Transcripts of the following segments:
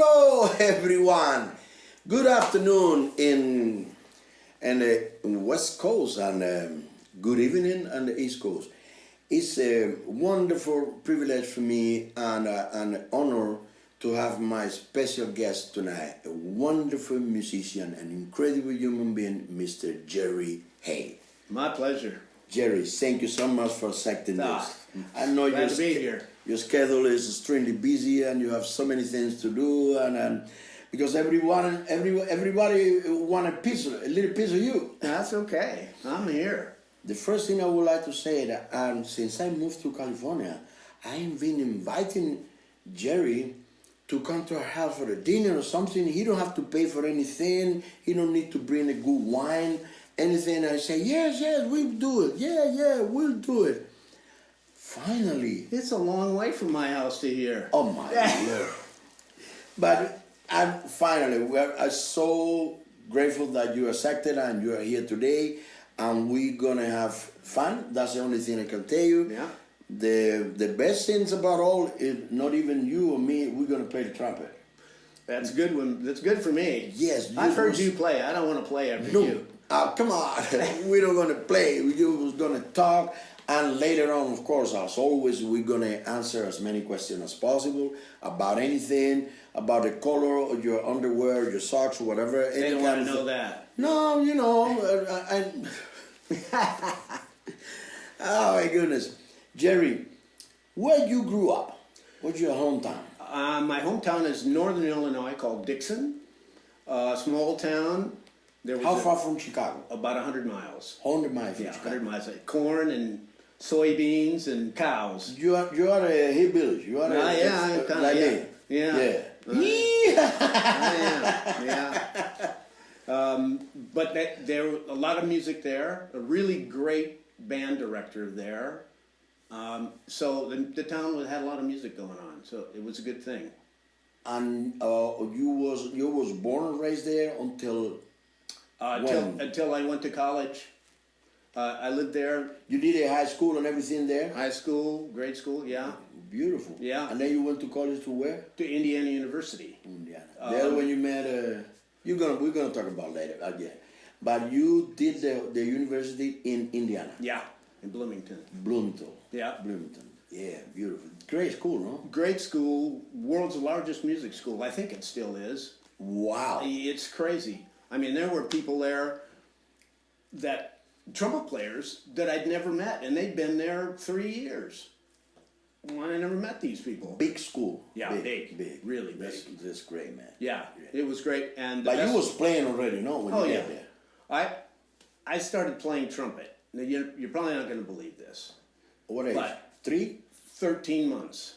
Hello, everyone. Good afternoon in the West Coast and good evening on the East Coast. It's a wonderful privilege for me and an honor to have my special guest tonight, a wonderful musician, an incredible human being, Mr. Jerry Hay. My pleasure. Jerry, thank you so much for accepting this. I know glad to be here. Your schedule is extremely busy and you have so many things to do, and because everybody want a little piece of you. That's okay. I'm here. The first thing I would like to say that since I moved to California, I have been inviting Jerry to come to our house for a dinner or something. He don't have to pay for anything. He don't need to bring a good wine, anything. I say, yes, we'll do it. Yeah, we'll do it. Finally. It's a long way from my house to here. Oh my Lord. But I'm so grateful that you accepted and you are here today, and we're gonna have fun. That's the only thing I can tell you. Yeah. The best things about all is not even you or me, we're gonna play the trumpet. That's good. That's good for me. Yes. I've heard you play. I don't want to play after you. Come on. We're not gonna play. We're was gonna talk. And later on, of course, as always, we're going to answer as many questions as possible about anything, about the color of your underwear, your socks, whatever. They don't want to know that. No, you know. Oh, my goodness. Jerry, where you grew up? What's your hometown? My hometown is northern Illinois, called Dixon. Small town. How far from Chicago? About 100 miles. 100 miles from Chicago. 100 miles. Corn and soybeans and cows. You are a hillbilly. You are I am kind of me. Yeah. But there was a lot of music there. A really great band director there. So the town had a lot of music going on. So it was a good thing. And you was born and raised there until until I went to college. I lived there. You did a high school and everything there? High school, grade school, yeah. Beautiful. Yeah. And then you went to college to where? To Indiana University. Indiana. There when you met, we're gonna talk about later again. But you did the university in Indiana. Yeah, in Bloomington. Bloomington. Yeah. Bloomington. Yeah, beautiful. Great school, no? Great school, world's largest music school. I think it still is. Wow. It's crazy. I mean, there were people there trumpet players that I'd never met, and they'd been there 3 years. Well, I never met these people. Big school. Yeah, big. Really big. That's great, man. Yeah, it was great. And but you was playing already, no? When you got there. I started playing trumpet. Now, you're probably not going to believe this. What age? 13 months.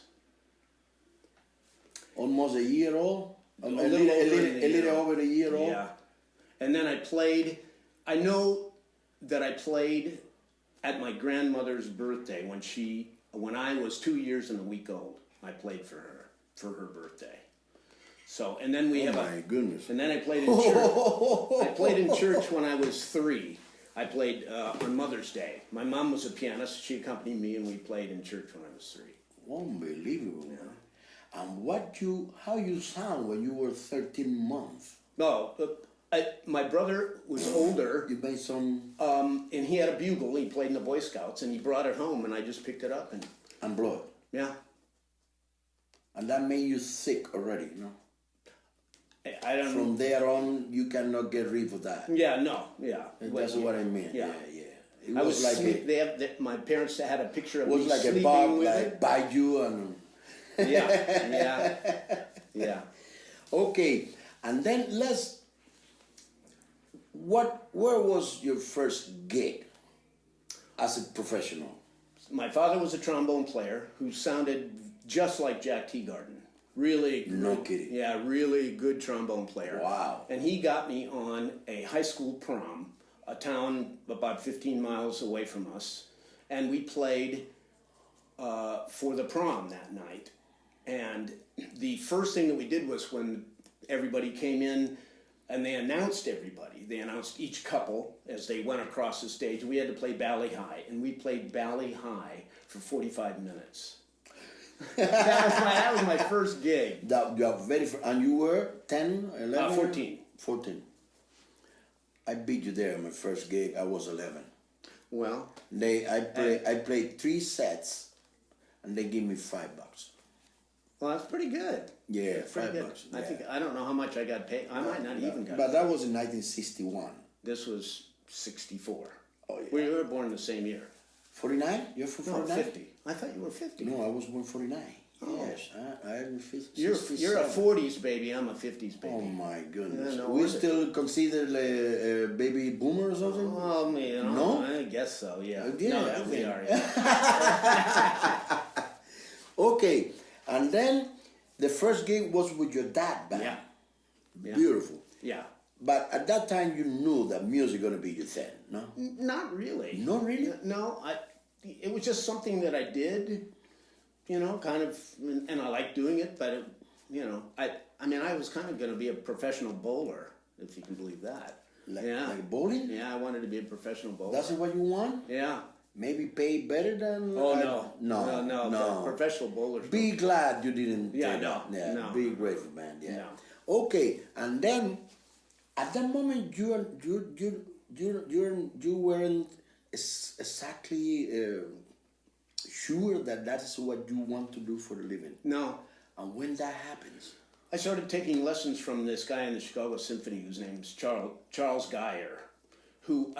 Almost a year old? A little over a year old? Yeah. And then I know that I played at my grandmother's birthday when I was 2 years and a week old. I played for her birthday. So, and then my goodness. And then I played in church. I played in church when I was 3. I played on Mother's Day. My mom was a pianist. She accompanied me, and we played in church when I was 3. Unbelievable. Yeah. And how you sound when you were 13 months? No, my brother was older. You made some... and he had a bugle. He played in the Boy Scouts, and he brought it home, and I just picked it up. And blew it? Yeah. And that made you sick already, no? I don't know. From there on, you cannot get rid of that. Yeah, no, yeah. That's what I mean. Yeah. It was like my parents had a picture of me sleeping with it. It was like a bug, by you and... Yeah. Okay, and then where was your first gig as a professional? My father was a trombone player who sounded just like Jack Teagarden. Really good. No kidding. Yeah, really good trombone player. Wow. And he got me on a high school prom, a town about 15 miles away from us, and we played for the prom that night. And the first thing that we did was when everybody came in and they announced everybody. They announced each couple as they went across the stage. We had to play Bally High, and we played Bally High for 45 minutes. That was my first gig. And you were 10, 11? 14. 14. I beat you there on my first gig. I was 11. Well, I played 3 sets, and they gave me $5. well, that's pretty good. Yeah, That's pretty good. $5. I don't know how much I got paid. I might not even got. But that was in 1961. This was 64. Oh yeah. We were born the same year. 49? You're from 49? 50. I thought you were 50. No, I was born 49. Oh. Yes, I'm 50. You're a 40s baby. I'm a 50s baby. Oh my goodness. Yeah, no we wonder. still consider a baby boomer or something? Well, No? I guess so. Yeah. Yeah, No, I definitely think. are. Yeah. Okay, and then the first gig was with your dad band. Yeah. Beautiful. Yeah. But at that time you knew that music gonna be your thing, no? Not really. Not really? No, it was just something that I did, kind of, and I liked doing it, but, I was kind of going to be a professional bowler, if you can believe that. Like bowling? Yeah, I wanted to be a professional bowler. That's what you want? Yeah. Maybe pay better than... Oh, No. Professional bowlers. Be glad you didn't Yeah, take no, that. Yeah, no. be grateful, man. Yeah. No. Okay, and then at that moment you weren't exactly sure that is what you want to do for a living. No. And when that happens, I started taking lessons from this guy in the Chicago Symphony whose name is Charles Geyer, who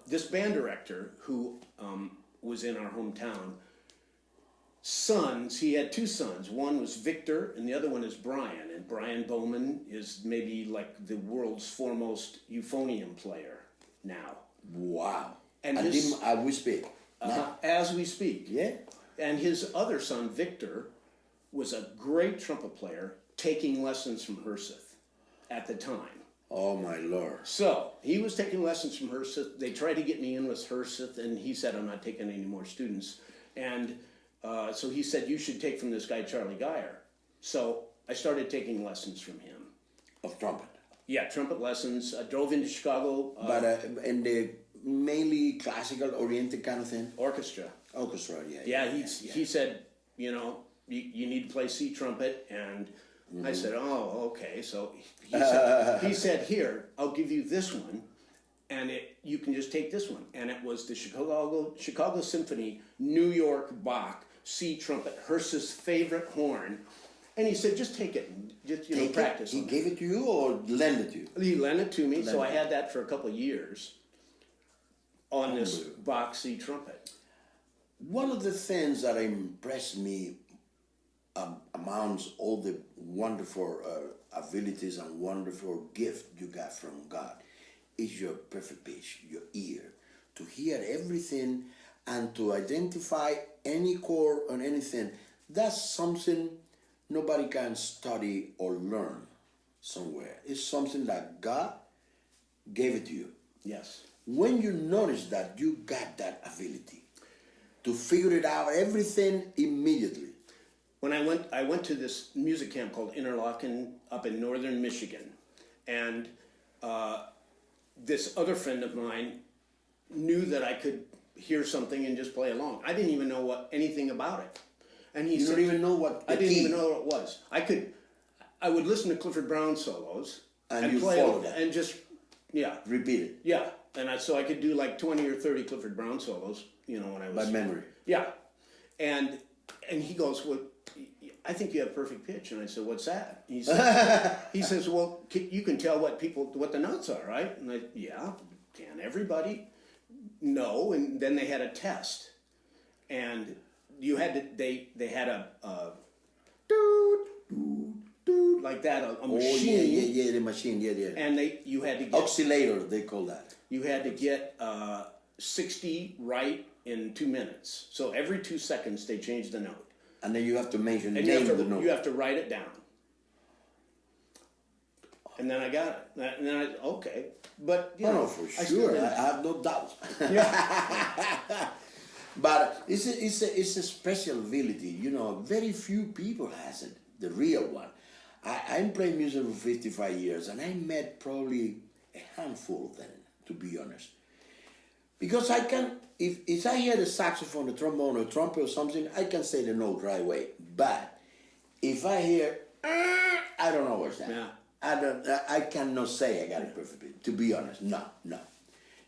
this band director who was in our hometown. Sons, he had 2 sons. One was Victor, and the other one is Brian. And Brian Bowman is maybe like the world's foremost euphonium player now. wow! And I we speak. As we speak. Yeah. And his other son, Victor, was a great trumpet player, taking lessons from Herseth at the time. Oh my Lord! So he was taking lessons from Herseth. They tried to get me in with Herseth, and he said, "I'm not taking any more students." And so he said, "You should take from this guy, Charlie Geyer." So I started taking lessons from him. Of trumpet. Yeah, trumpet lessons. I drove into Chicago. But in the mainly classical oriented kind of thing? Orchestra. Orchestra, yeah. Yeah, he said, you need to play C trumpet, and I said, oh, okay. So he said, here, I'll give you this one, and you can just take this one. And it was the Chicago Symphony, New York Bach, C trumpet, Herseth's favorite horn. And he said, just take it, and just practice. He gave it to you or lent it to you? He lent it to me, so I had that for a couple of years on this Bach C trumpet. One of the things that impressed me amongst all the wonderful abilities and wonderful gift you got from God is your perfect pitch, your ear, to hear everything and to identify any chord or anything. That's something nobody can study or learn somewhere. It's something that God gave it to you. Yes. When you notice that you got that ability to figure it out, everything immediately. When I went to this music camp called Interlochen up in northern Michigan, and this other friend of mine knew that I could hear something and just play along. I didn't even know anything about it, and he said, don't even know what I didn't even know what it was. I would listen to Clifford Brown solos and you play follow that and just repeat it. Yeah, and so I could do like 20 or 30 Clifford Brown solos, when I was... By memory. Yeah. And he goes, well, I think you have perfect pitch. And I said, what's that? He says, well, you can tell what the notes are, right? And can everybody? No. And then they had a test. And you had to, they had a like that, a machine. Yeah, the machine, yeah. And you had to get... Oscillator, they call that. You had to get 60 right in 2 minutes. So every 2 seconds they changed the note. And then you have to mention the And name of the note. you have to write it down. And then I got it. And then okay. But, no, for sure. I have no doubt. Yeah. But it's a special ability. Very few people has it, the real one. I'm playing music for 55 years, and I met probably a handful of them, to be honest. Because I can, if I hear the saxophone, the trombone, or trumpet or something, I can say the note right away. But if I hear, I don't know what's that. Yeah. I cannot say I got it perfectly. To be honest, no.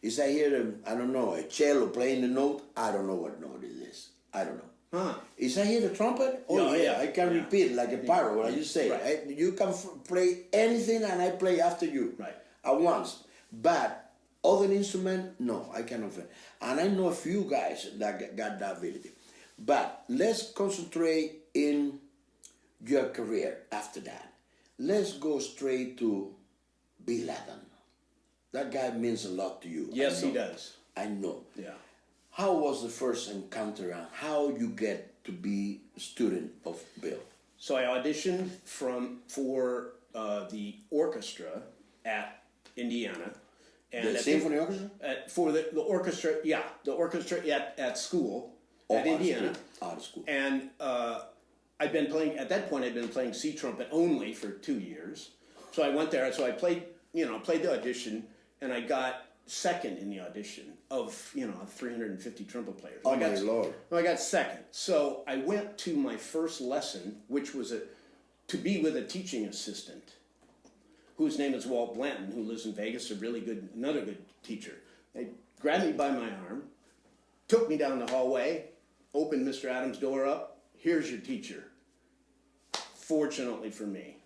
If I hear I don't know, a cello playing the note, I don't know what note it is. I don't know. Huh. If I hear the trumpet, I can repeat like a parrot, what you say. Right. You can play anything and I play after you. Right. At once. But other instrument, no, I cannot. And I know a few guys that got that ability. But let's concentrate in your career after that. Let's go straight to Bin Laden. That guy means a lot to you. Yes, he does. I know. Yeah. How was the first encounter and how you get to be a student of Bill? So I auditioned for the orchestra at Indiana. And The symphony orchestra? For the orchestra, the orchestra at school at Indiana. Out of school. And I'd been playing, at that point I'd been playing C trumpet only for 2 years. So I went there, so I played the audition, and I got second in the audition of 350 trumpet players. Oh my Lord! I got second. So I went to my first lesson, which was to be with a teaching assistant, whose name is Walt Blanton, who lives in Vegas, another good teacher. They grabbed me by my arm, took me down the hallway, opened Mr. Adams' door up. Here's your teacher. Fortunately for me.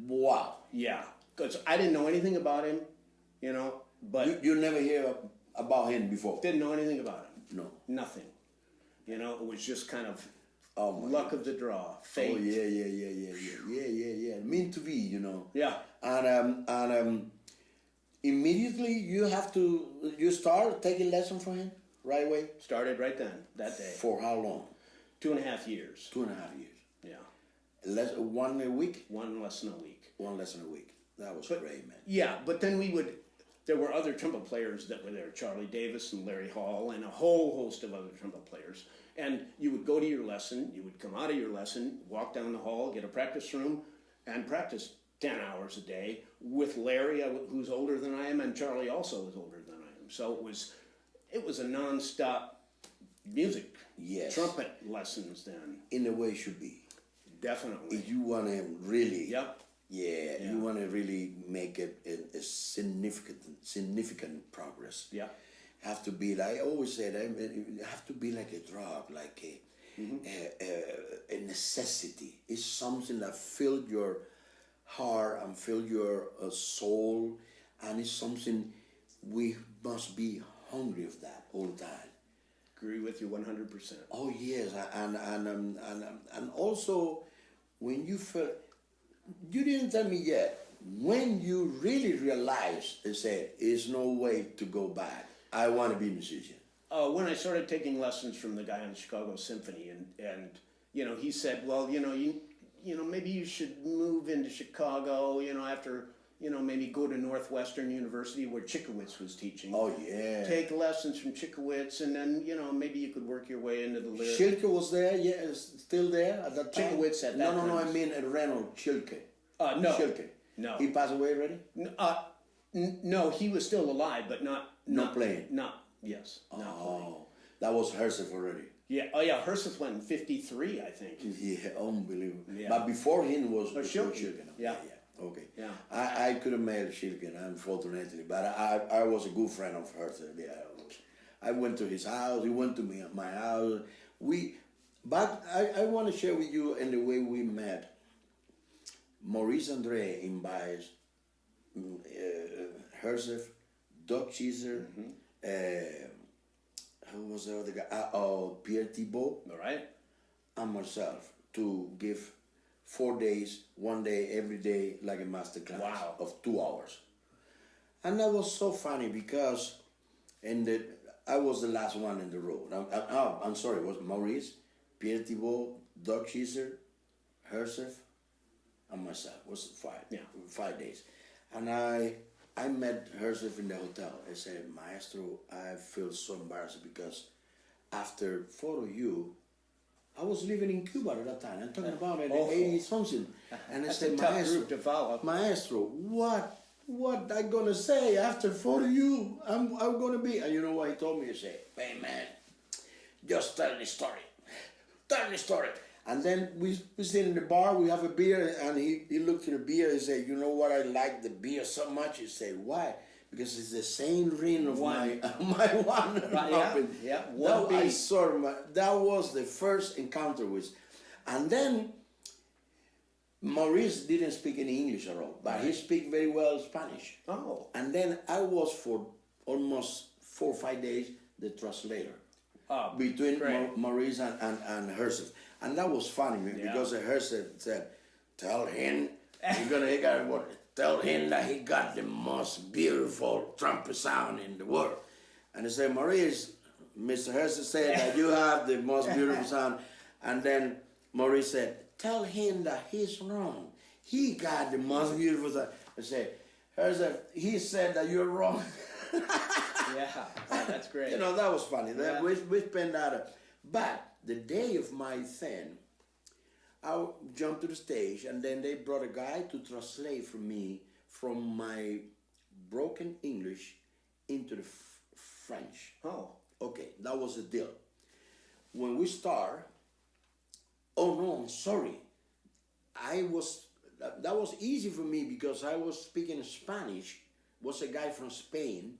Wow. Yeah, because I didn't know anything about him, but you never hear about him before. Didn't know anything about him. No. Nothing. It was just kind of luck God. of the draw, fate. Oh yeah. Meant to be, Yeah. And immediately you start taking lessons from him right away. Started right then, that day. For how long? 2.5 years. 2.5 years. Yeah. One a week. One lesson a week. One lesson a week. That was great, man. Yeah, but then there were other trumpet players that were there, Charlie Davis and Larry Hall and a whole host of other trumpet players. And you would go to your lesson, you would come out of your lesson, walk down the hall, get a practice room, and practice 10 hours a day with Larry, who's older than I am, and Charlie also is older than I am. So it was a non-stop music, trumpet lessons then. In a way it should be. Definitely. If you want to really... Yep. Yeah, you want to really make it a significant progress. Yeah. Have to be like I always said. It have to be like a drug, like a necessity. It's something that filled your heart and filled your soul, and it's something we must be hungry of that all the time. Agree with you 100%. Oh yes, and also when you feel. You didn't tell me yet. When you really realized and said, "There's no way to go back. I want to be a musician." When I started taking lessons from the guy on the Chicago Symphony, and he said, "Well, maybe you should move into Chicago. After maybe go to Northwestern University where Chickowitz was teaching. Oh yeah. Take lessons from Chickowitz, and then maybe you could work your way into the lyrics." Schilke was there. Yeah, still there at that time. Chickowitz at that time. No. I mean Reynolds Schilke. No. Schilke. No. He passed away already. No, he was still alive, but not playing. Not playing. That was Herseth already. Yeah. Oh yeah. Herseth went in '53, I think. Yeah, unbelievable. Yeah. But before him was Schilke. Yeah. Okay. Yeah. I could have made Schilke, unfortunately, but I was a good friend of Herseth. Yeah. I went to his house. He went to my house. But I want to share with you in the way we met. Maurice Andre invites Herseth, Doug Cheeser, who was the other guy? Pierre Thibault. All right. And myself to give 4 days, 1 day, every day, like a masterclass. Wow. Of 2 hours. And that was so funny because I was the last one in the road. I'm sorry, it was Maurice, Pierre Thibault, Doug Cheeser, Herseth, and myself. It was 5 days. And I met Herseth in the hotel. I said, "Maestro, I feel so embarrassed because after photo you, I was living in Cuba at that time. I'm talking about 80 something. And I That's said, a tough group to follow. Maestro, what what I gonna say after 40 you? I'm gonna be. And you know what he told me? He said, "Hey man, just tell the story. Tell the story." And then we sit in the bar, we have a beer, and he looked at the beer and said, "You know what? I like the beer so much." He said, "Why?" Because it's the same ring of my one. Yeah. That was the first encounter with. And then Maurice didn't speak any English at all, but he speak very well Spanish. Oh. And then I was for almost 4 or 5 days the translator between Maurice and Herseth. And that was funny because Herseth said, "Tell him tell him that he got the most beautiful trumpet sound in the world." And I said, "Maurice, Mr. Herseth said that you have the most beautiful sound." And then Maurice said, "Tell him that he's wrong. He got the most beautiful sound." I said, "Herseth, he said that you're wrong." Yeah, that's great. You know, that was funny. We spent that. But the day of my thing, I jumped to the stage, and then they brought a guy to translate for me from my broken English into the French. Oh. Okay, that was the deal. When we start, oh no, I'm sorry. That was easy for me because I was speaking Spanish. Was a guy from Spain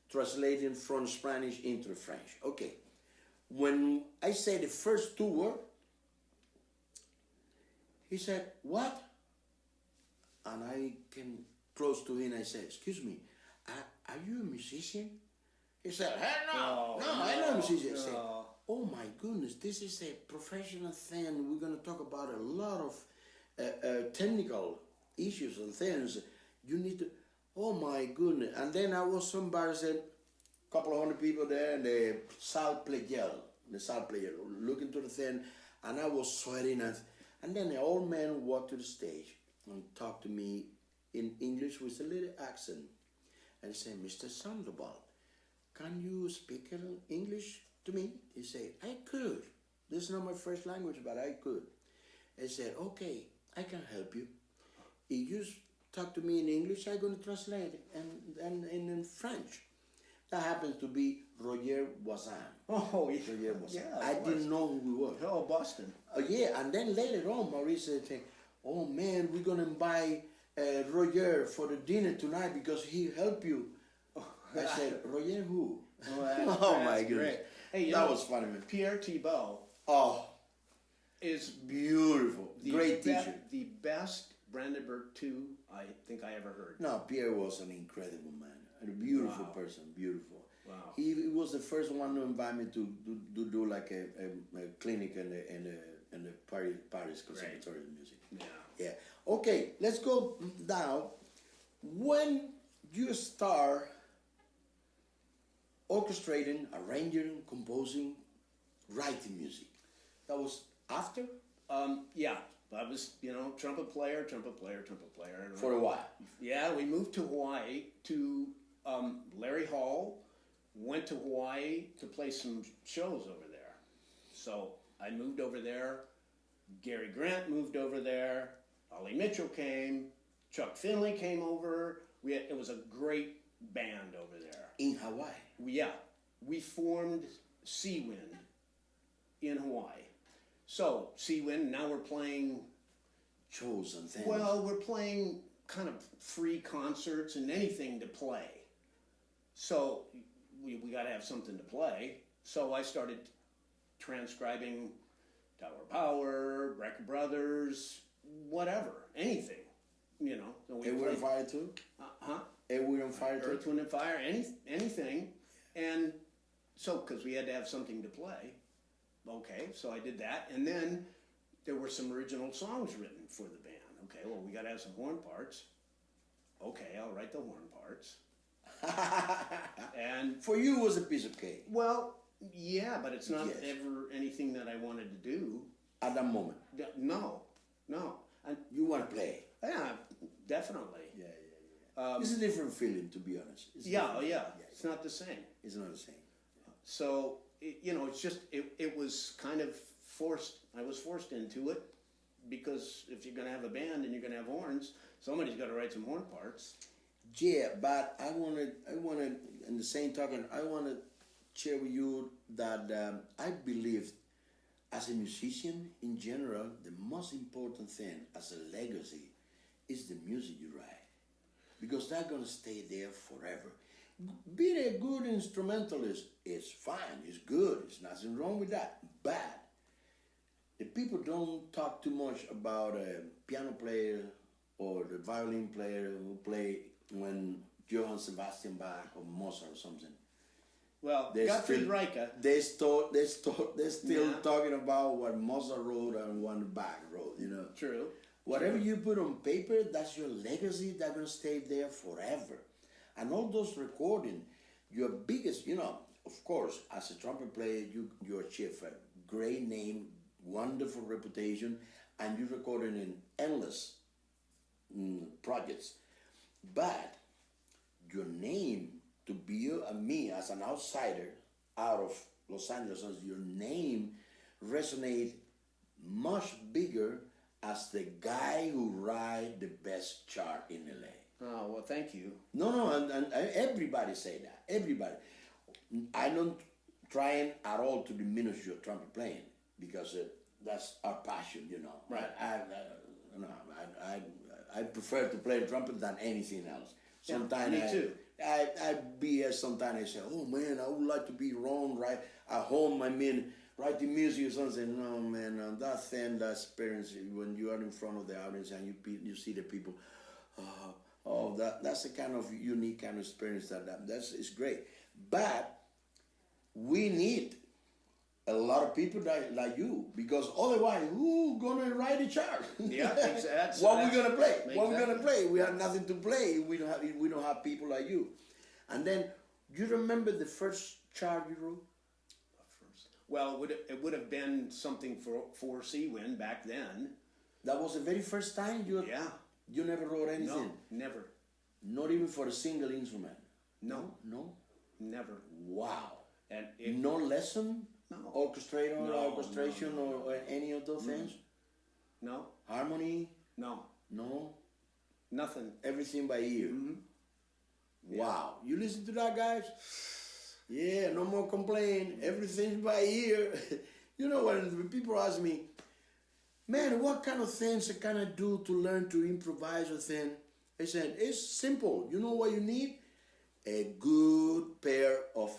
translating from Spanish into the French. Okay. When I say the first 2 words, he said, "What?" And I came close to him and I said, "Excuse me, are you a musician?" He said, "Hell no, I'm not a musician." I said, "Oh my goodness, this is a professional thing. We're going to talk about a lot of technical issues and things. You need to, oh my goodness." And then I was so embarrassed, a couple of hundred people there, and the salt player looking to the thing, and I was sweating. And then the old man walked to the stage and talked to me in English with a little accent. And he said, "Mr. Sandoval, can you speak English to me?" He said, "I could. This is not my first language, but I could." I said, "Okay, I can help you. If you talk to me in English, I'm going to translate it and in French." That happens to be Roger Voisin. Oh, yeah. Roger Voisin. Yeah, I didn't know who he was. Oh, Boston. Yeah, and then later on, Maurice said, "Oh man, we're going to invite Roger for the dinner tonight because he helped you." I said, "Roger who?" Oh my goodness. Great. Hey, that was funny, man. Pierre Thibault is beautiful. Great teacher. The best Brandenburg 2 I think I ever heard. No, Pierre was an incredible man. A beautiful person, beautiful. Wow. He was the first one to invite me to do like a clinic in the Paris Conservatory of Music. Yeah. Okay, let's go down. When you start orchestrating, arranging, composing, writing music, that was after? Yeah. I was, trumpet player. For a while. Yeah, we moved to Hawaii to Larry Hall, went to Hawaii to play some shows over there. So I moved over there. Gary Grant moved over there. Ollie Mitchell came. Chuck Findley came over. It was a great band over there. In Hawaii? We formed Seawind in Hawaii. So, Seawind, now we're playing shows and things. Well, we're playing kind of free concerts and anything to play. So, we got to have something to play. So, I started transcribing Tower Power, Breck Brothers, whatever, anything, So Earth, Wind, and Fire too? Earth, Wind, and Fire too? Earth, Wind, and Fire, anything. And so, because we had to have something to play. Okay, so I did that, and then there were some original songs written for the band. Okay, well, we got to have some horn parts. Okay, I'll write the horn parts. And for you, it was a piece of cake. Well, yeah, but it's not ever anything that I wanted to do at that moment. No. And you want to play? Yeah, definitely. Yeah. It's a different feeling, to be honest. It's not the same. It's not the same. So. It's just, it was kind of forced. I was forced into it because if you're going to have a band and you're going to have horns, somebody's got to write some horn parts. Yeah, but I wanna, in the same token, I wanna share with you that I believe, as a musician in general, the most important thing as a legacy is the music you write, because that's gonna stay there forever. Being a good instrumentalist is fine, it's good, there's nothing wrong with that. But the people don't talk too much about a piano player or the violin player who play when Johann Sebastian Bach or Mozart or something. Well, They're Gottfried still, Reiche. they're still Yeah. talking about what Mozart wrote and what Bach wrote, you know. True. Whatever you put on paper, that's your legacy, that's gonna stay there forever. And all those recording, your biggest, of course, as a trumpet player, you achieve a great name, wonderful reputation, and you recorded in endless projects. But your name, to be me as an outsider out of Los Angeles, your name resonate much bigger as the guy who write the best chart in LA. Oh, well, thank you. No, and everybody say that. Everybody. I don't trying at all to diminish your trumpet playing, because that's our passion, Right. I prefer to play the trumpet than anything else. Yeah, Sometimes me too. I BS. Sometimes I say, oh man, I would like to be wrong right at home. I mean, writing music or something. No man, that thing, that experience when you are in front of the audience and you see the people. That's a kind of unique kind of experience that's it's great. But we need a lot of people like you, because otherwise, who gonna write a chart? Yeah, exactly. What we gonna play? Exactly. What we gonna play? We have nothing to play. We don't have people like you. And then, you remember the first chart you wrote? Well, it would have been something for Seawind back then. That was the very first time Yeah. You never wrote anything. No, never. Not even for a single instrument. No, No. never. Wow. And No lesson. No. Orchestration No. or any of those things. No, Harmony. no, No. nothing. Everything by ear. Wow. You listen to that, guys? Yeah, no more complain. Everything by ear. You know, when people ask me, man, what kind of things can I do to learn to improvise a thing? I said, it's simple. You know what you need? A good pair of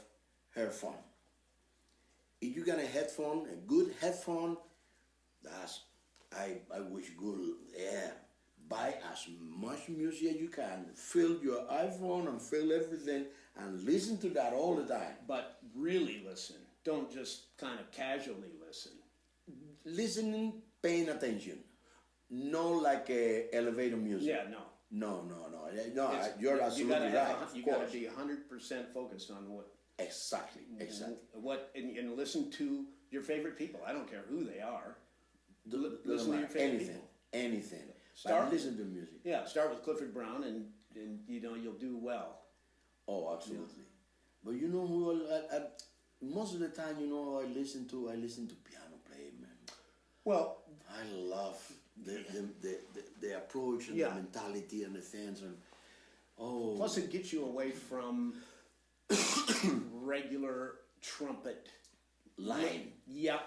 headphones. If you got a good headphone, I wish good, yeah. Buy as much music as you can. Fill your iPhone and fill everything and listen to that all the time. But really listen. Don't just kind of casually listen. Listening, paying attention. No like elevator music. Yeah, no. No, you're absolutely right. You got to be 100% focused on what. Exactly. And listen to your favorite people. I don't care who they are. Doesn't Listen to your matter. favorite Anything. Start- But listen to music. Yeah, start with Clifford Brown, and you'll do well. Oh, absolutely. But you know who? Most of the time, who I listen to piano playing, man. Well, I love the approach and Yeah. the mentality and the things and plus it gets you away from regular trumpet line. Yeah,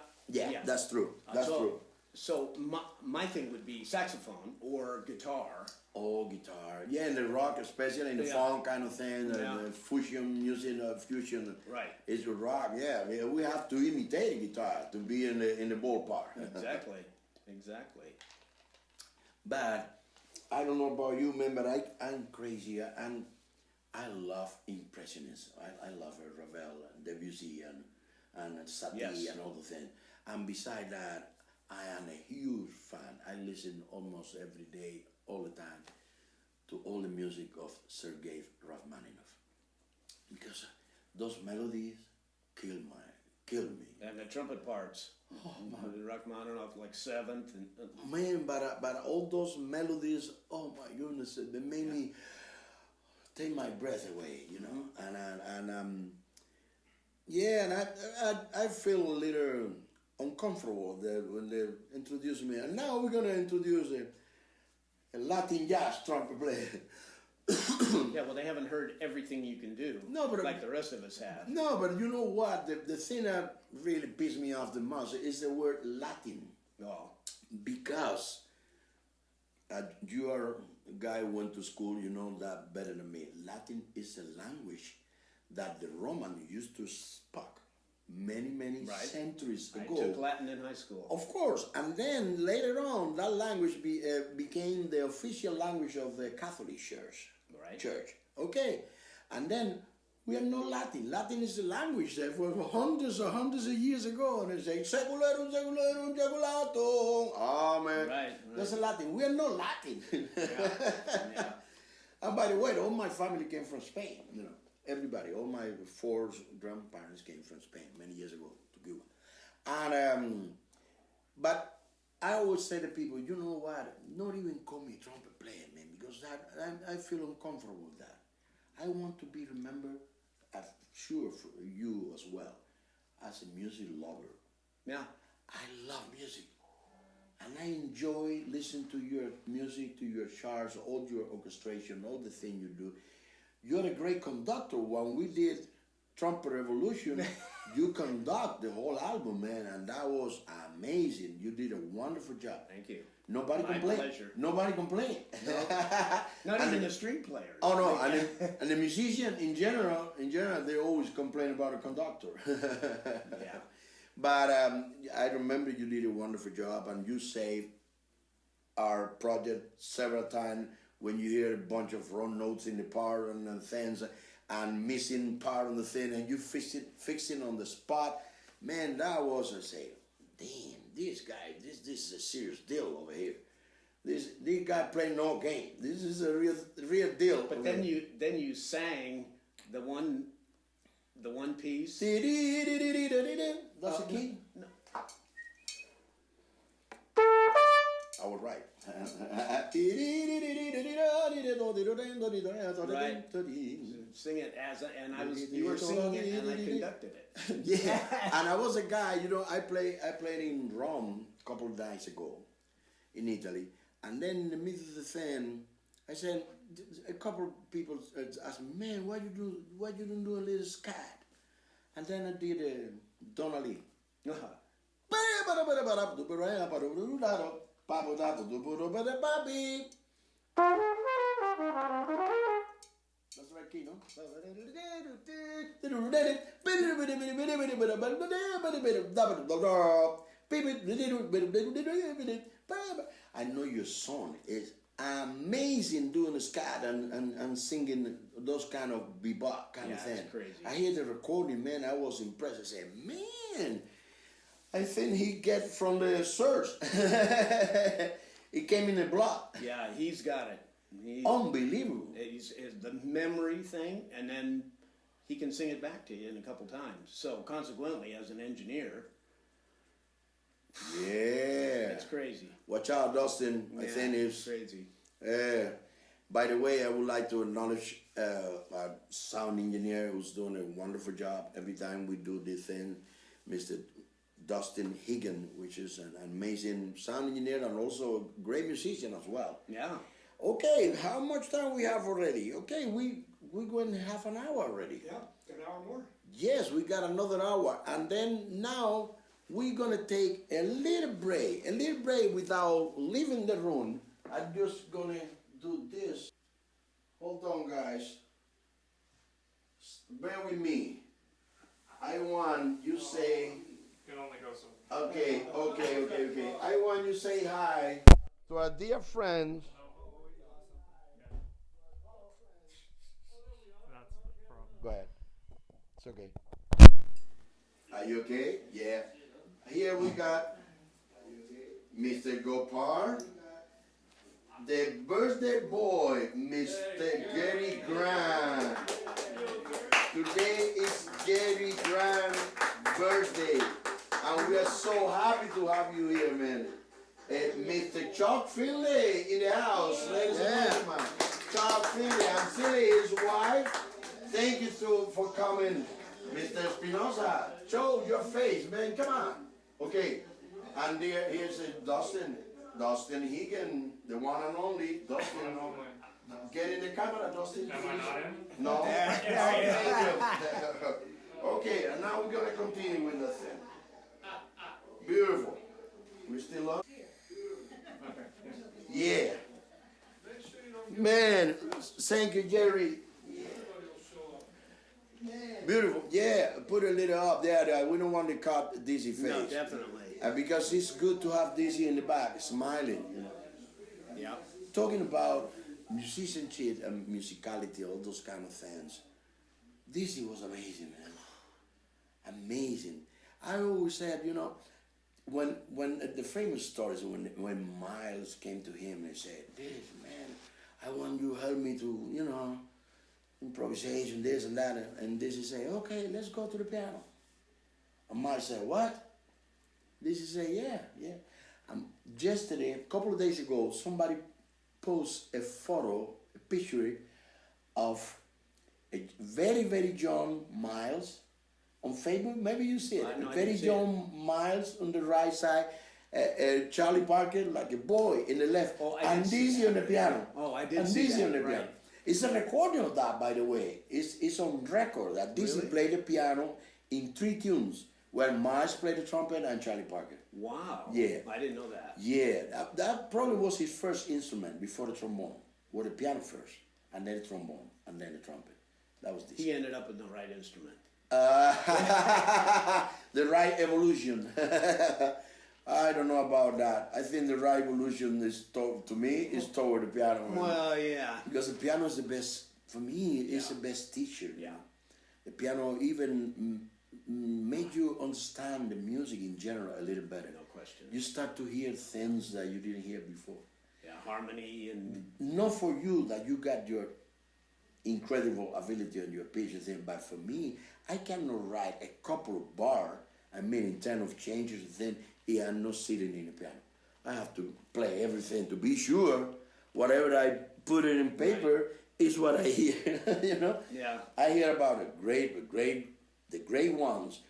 That's true. That's true. So my thing would be saxophone or guitar. Oh, guitar. Yeah, in the rock, especially in the funk kind of thing, the fusion music, fusion. Right. It's a rock. Yeah, we have to imitate guitar to be in the ballpark. Exactly. But I don't know about you, man, but I'm crazy. I love impressionists. I love Ravel and Debussy and Satie and all the things. And beside that, I am a huge fan. I listen almost every day, all the time, to all the music of Sergei Rachmaninoff, because those melodies kill me. And the trumpet parts. The Rachmaninoff like seventh and Man, but all those melodies, oh my goodness, they made me take my breath away, And I feel a little uncomfortable when they introduce me. And now we're gonna introduce a Latin jazz trumpet player. Yeah, well, they haven't heard everything you can do, No, but like the rest of us have. No, but you know what? The thing that really pissed me off the most is the word Latin. Oh, Because you are a guy who went to school, you know that better than me. Latin is a language that the Roman used to speak many Right. centuries I ago. took Latin in high school. Of course, and then later on, that language became the official language of the Catholic Church. Right. Church, okay, and then we are not Latin. Latin is a language that for hundreds of years ago, and they say secularum, secularum, seculatum. Amen. Right. That's a Latin. We are not Latin. Yeah. And by the way, all my family came from Spain. You know, everybody, all my four grandparents came from Spain many years ago to Cuba. And but I always say to people, you know what? Not even call me trumpet player, man, because I feel uncomfortable with that. I want to be remembered, as sure for you as well, as a music lover. Yeah. I love music. And I enjoy listening to your music, to your charts, all your orchestration, all the things you do. You're a great conductor. When we did Trumpet Revolution, you conduct the whole album, man, and that was amazing. You did a wonderful job. Thank you. Nobody My complained. pleasure. Nobody complained. Not even the string players. Oh no, and the musician in general, they always complain about a conductor. Yeah. But I remember you did a wonderful job, and you saved our project several times when you hear a bunch of wrong notes in the part and the things and missing part on the thing, and you fix it on the spot. Man, that was, I say, damn, this guy, this is a serious deal over here. This guy playing no game. This is a real deal. But then you sang the one piece. That's a key. No. I was right. Right. Sing it you were singing it and I conducted it. Yeah, and I was a guy, you know, I played in Rome a couple of nights ago in Italy, and then in the middle of the thing, I said, a couple of people asked me, man, why you don't do a little scat? And then I did a Donnelly. That's the right key, no? I know your son is amazing doing the scat and singing those kind of bebop kind of thing. It's crazy. I hear the recording, man. I was impressed. I said, man, I think he get from the search. He came in a block. Yeah, he's got it. Unbelievable. It's the memory thing, and then he can sing it back to you in a couple times. So consequently, as an engineer, Yeah. it's crazy. Watch out, Dustin. I think it's it's crazy. By the way, I would like to acknowledge our sound engineer who's doing a wonderful job every time we do this thing, Mr. Dustin Higgin, which is an amazing sound engineer and also a great musician as well. Yeah. Okay, how much time we have already? Okay, we're going half an hour already. Yeah, an hour more. Yes, we got another hour, and then now we're gonna take a little break without leaving the room. I'm just gonna do this. Hold on, guys. Bear with me. I want you say. You can only go so. Okay. I want you say hi to our dear friends. That's the problem. Go ahead. It's okay. Are you okay? Yeah. Here we got Mr. Gopar, the birthday boy, Mr. Gary Grant. Today is Gary Grant's birthday, and we are so happy to have you here, man. Mr. Chuck Findley in the house, ladies and gentlemen. Chuck Findley, and Findley, his wife. Thank you for coming, Mr. Espinosa. Show your face, man. Come on. Okay. And here's Dustin Higgin, the one and only Dustin. Get in the camera, Dustin? Am I not in? No. Okay, and now we're gonna continue with the thing. Beautiful. We still on? Yeah. Man, thank you, Jerry. Beautiful. Yeah, put a little up there. We don't want to cut Dizzy face. No, definitely. Because it's good to have Dizzy in the back, smiling. You know. Yeah. Talking about musicianship and musicality, all those kind of things. Dizzy was amazing, man. Amazing. I always said, you know, when the famous stories when Miles came to him and said, "This man, I want you to help me to, you know, improvisation, this and that," and Dizzy say, "Okay, let's go to the piano." And Miles said, "What?" Dizzy say, "Yeah." Yesterday, a couple of days ago, somebody posted a picture of a very, very young Miles on Facebook. Maybe you see it. No, Very young Miles on the right side, Charlie Parker like a boy in the left, Oh, I and did see Dizzy on the piano. Oh, I did and see Dizzy that, on the right. piano. It's a recording of that, by the way. It's on record that Dizzy Really? played the piano in 3 tunes, where Miles played the trumpet and Charlie Parker. Wow. Yeah. I didn't know that. Yeah, that probably was his first instrument before the trombone. Well, the piano first, and then the trombone, and then the trumpet. That was Dizzy. He ended up with the right instrument. The right evolution. I don't know about that. I think the right evolution is to me is toward the piano. Well, yeah. Because the piano is the best, for me, it's the best teacher. Yeah. The piano even made you understand the music in general a little better. No question. You start to hear things that you didn't hear before. Yeah, harmony and Not for you that you got your incredible ability and your patience in, but for me, I cannot write a couple of bars, I mean in terms of changes, then I'm not sitting in the piano. I have to play everything to be sure whatever I put it in paper is what I hear. You know? Yeah. I hear about the great ones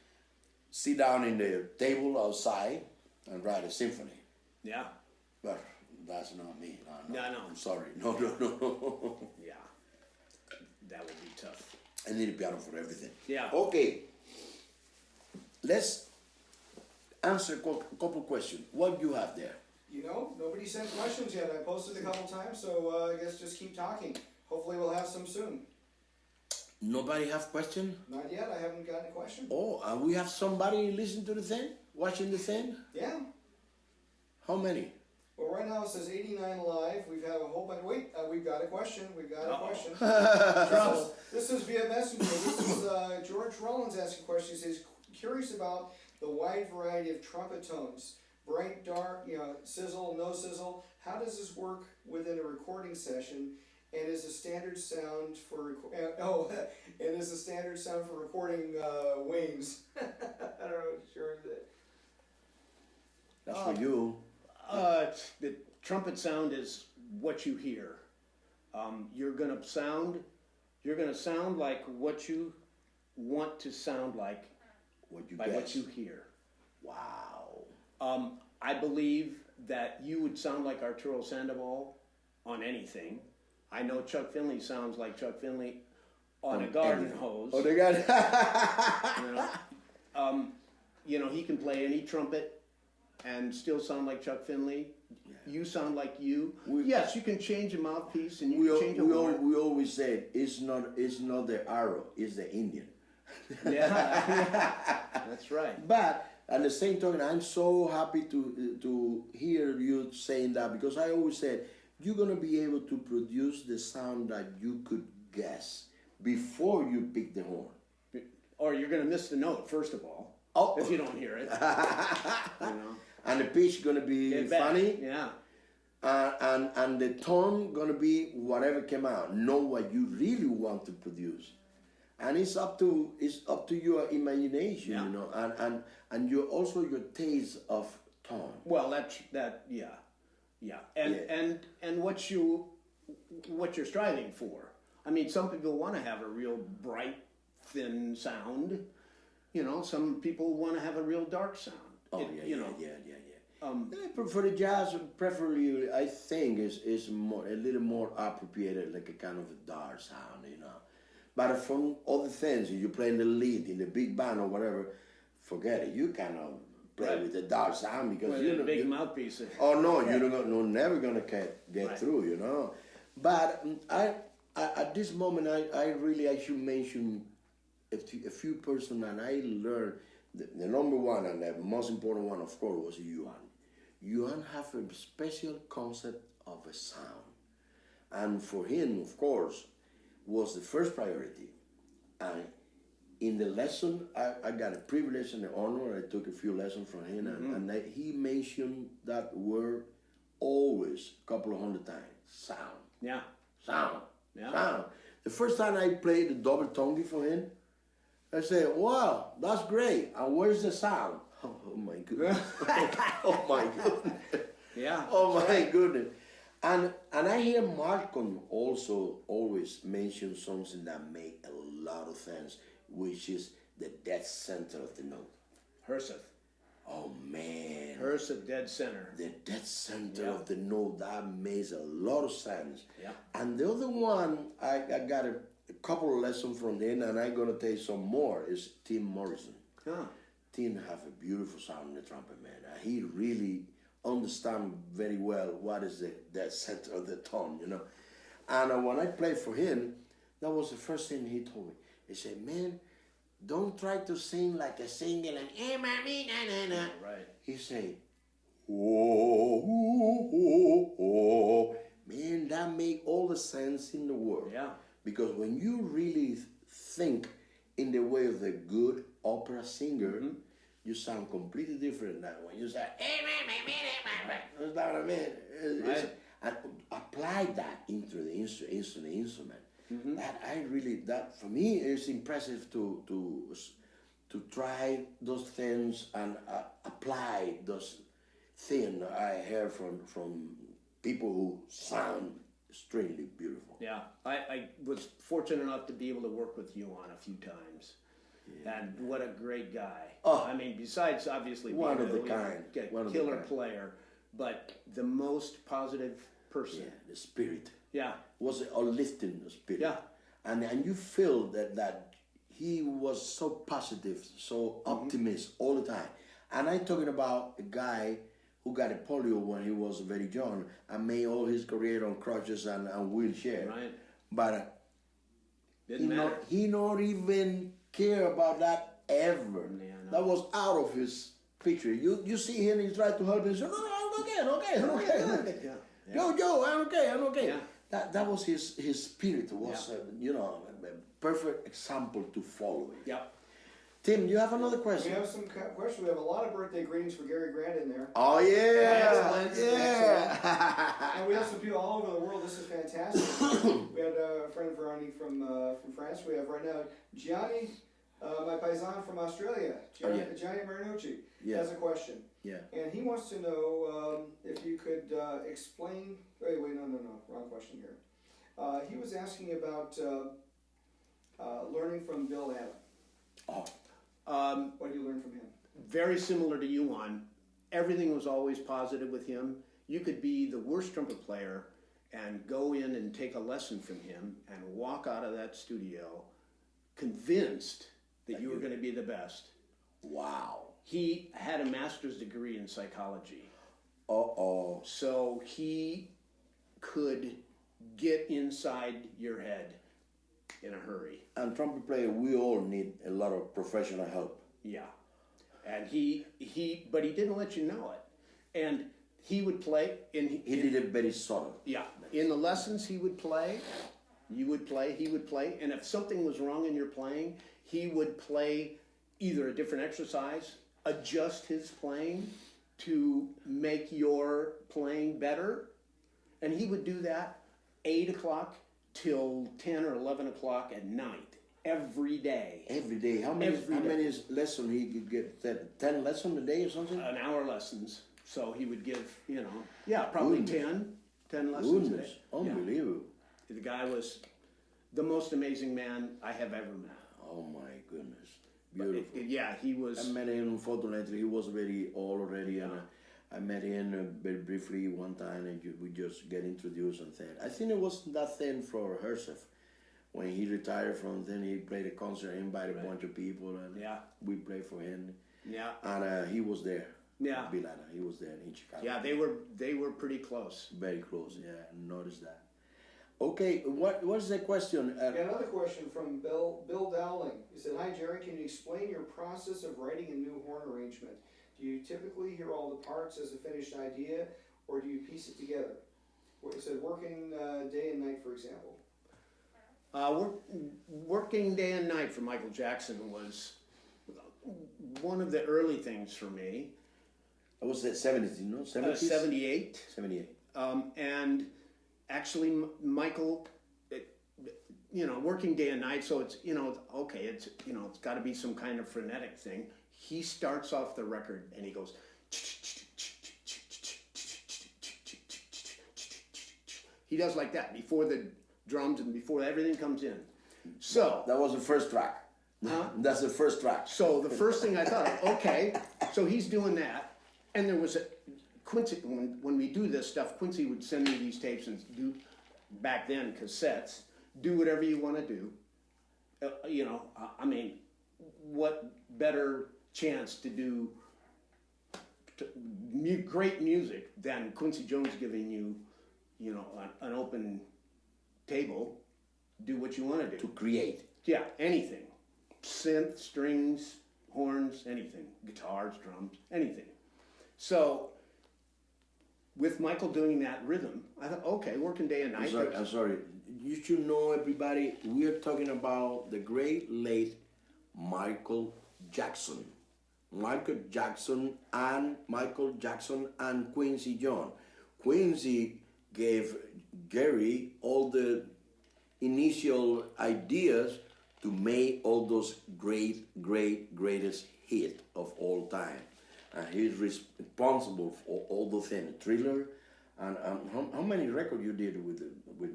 sit down in the table outside and write a symphony. yeah. But that's not me. No. I'm sorry. No. Yeah. That would be tough. I need a piano for everything. Yeah. Okay. Let's answer a couple questions. What you have there? You know, nobody sent questions yet. I posted a couple times, so I guess just keep talking. Hopefully we'll have some soon. Nobody have question? Not yet. I haven't gotten a question. Oh, and we have somebody listen to the thing? Watching the thing? Yeah. How many? Well, right now it says 89 live. We've had a whole bunch. Wait, we've got a question. Question. This is via Messenger. This is George Rollins asking a question. He says, curious about the wide variety of trumpet tones. Bright, dark, sizzle, no sizzle. How does this work within a recording session? And is a standard sound for recording wings? I don't know. Sure that. That's for you. The trumpet sound is what you hear. You're gonna sound like what you want to sound like What you by guess? what you hear. Wow. I believe that you would sound like Arturo Sandoval on anything. I know Chuck Findley sounds like Chuck Findley on a garden everything. hose. Oh, they got He can play any trumpet and still sound like Chuck Findley. Yeah. You sound like you. We- Yes, you can change a mouthpiece and you we, can change a we, horn. we always said it's not the arrow, it's the Indian. Yeah, that's right. But at the same token, I'm so happy to hear you saying that, because I always said you're gonna be able to produce the sound that you could guess before you pick the horn. Or you're going to miss the note, first of all, if you don't hear it. And the pitch gonna be Get back. funny. Yeah. And the tone gonna be whatever came out. Know what you really want to produce, and it's up to your imagination, Yeah. you know, and your also your taste of tone. Well, yeah, and what you're striving for. I mean, some people want to have a real bright, thin sound. Some people want to have a real dark sound. Oh, Yeah. For the jazz, preferably, I think is more a little more appropriate, like a kind of a dark sound, you know. But from other things, you play in the lead in the big band or whatever, forget it. You cannot play with the dark sound because you're a big mouthpiece. Oh no, you're never gonna get through, you know. But I at this moment, I should mention a few persons, and I learned the number one and the most important one, of course, was Johan. Johan have a special concept of a sound, and for him, of course, was the first priority. And in the lesson, I got a privilege and an honor. I took a few lessons from him, and he mentioned that word always a couple of hundred times. Sound. Yeah. Sound. Yeah. Sound. The first time I played the double tongue for him, I said, wow, that's great. And where's the sound? Oh my goodness. Oh my goodness. Yeah. Oh my goodness. And I hear Malcolm also always mention something that make a lot of sense, which is the dead center of the note. Herseth. Oh man. Herseth, dead center. The dead center of the note, that makes a lot of sense. Yeah. And the other one, I got a couple of lessons from him, and I'm gonna take some more, is Tim Morrison. Huh. Tim have a beautiful sound in the trumpet, man. He really understand very well what is the center of the tone, you know. And when I played for him, that was the first thing he told me. He said, man, don't try to sing like a singer and Right. He said, oh, oh, oh, oh. Man, that make all the sense in the world. Yeah. Because when you really think in the way of the good opera singer, you sound completely different than when you say, that's not what I mean. Right. And apply that into the instrument. That for me is impressive to try those things and apply those things I hear from people who sound extremely beautiful. Yeah, I was fortunate enough to be able to work with Johan a few times. Yeah. And what a great guy. Oh, I mean, besides obviously being a killer player, but the most positive person. Yeah, the spirit. Yeah. Was a lifting spirit. Yeah. And you feel that he was so positive, so optimist all the time. And I'm talking about a guy who got a polio when he was very young and made all his career on crutches and wheelchair. Right. But Didn't matter. He not even care about that ever. Yeah, no. That was out of his picture. You see him, he tried to help him. He said, no, I'm okay. Yeah. Yo, I'm okay. Yeah. That was his spirit. Was a perfect example to follow. Yep. Tim, you have another question? We have some questions. We have a lot of birthday greetings for Gary Grant in there. Oh yeah, Excellent. And we have some people all over the world. This is fantastic. We had a friend Veronique from France. We have right now Gianni, my paisan from Australia, Gianni Marinucci, has a question. Yeah. And he wants to know if you could explain. Wait, no, wrong question here. He was asking about learning from Bill Allen. Oh. What did you learn from him? Very similar to Johan. Everything was always positive with him. You could be the worst trumpet player and go in and take a lesson from him and walk out of that studio convinced that you were going to be the best. Wow. He had a master's degree in psychology. Uh-oh. So he could get inside your head in a hurry. And trumpet player, we all need a lot of professional help. Yeah. And but he didn't let you know it. And he would play. He did it very subtle. Yeah. In the lessons he would play, you would play, he would play. And if something was wrong in your playing, he would play either a different exercise, adjust his playing to make your playing better. And he would do that 8 o'clock till 10 or 11 o'clock at night, every day. Every day. How many lessons he could get? 10 lessons a day or something? An hour lessons. So he would give, probably 10 lessons a day. Unbelievable. Yeah. The guy was the most amazing man I have ever met. Oh my goodness. Beautiful. He was. I met him, unfortunately, he was very old already. I met him very briefly one time, and we just get introduced and said, I think it was that thing for Herseth. When he retired from then, he played a concert, invited a bunch of people, and we played for him. Yeah. And he was there. Yeah. Bilana, he was there in Chicago. Yeah, they were pretty close. Very close, yeah, I noticed that. Okay, what's the question? Another question from Bill Dowling. He said, hi Jerry, can you explain your process of writing a new horn arrangement? Do you typically hear all the parts as a finished idea, or do you piece it together? He said, working day and night, for example. Working day and night for Michael Jackson was one of the early things for me. I was at 70s, you know? 70s? 78. 78. And actually, Michael, working day and night, so it's, okay, it's got to be some kind of frenetic thing. He starts off the record and he goes, he does like that before the drums and before everything comes in. So that was the first track. Huh? That's the first track. So the first thing I thought, okay, so he's doing that, and there was Quincy. When we do this stuff, Quincy would send me these tapes and do back then cassettes. Do whatever you want to do. I mean, what better chance to do great music than Quincy Jones giving you, an open table, do what you want to do. To create. Yeah, anything. Synth, strings, horns, anything. Guitars, drums, anything. So, with Michael doing that rhythm, I thought, okay, working day and night. I'm sorry. You should know, everybody, we're talking about the great late Michael Jackson. Michael Jackson and Quincy Jones. Quincy gave Gary all the initial ideas to make all those greatest hit of all time. And he's responsible for all those things. Thriller, and how many records you did with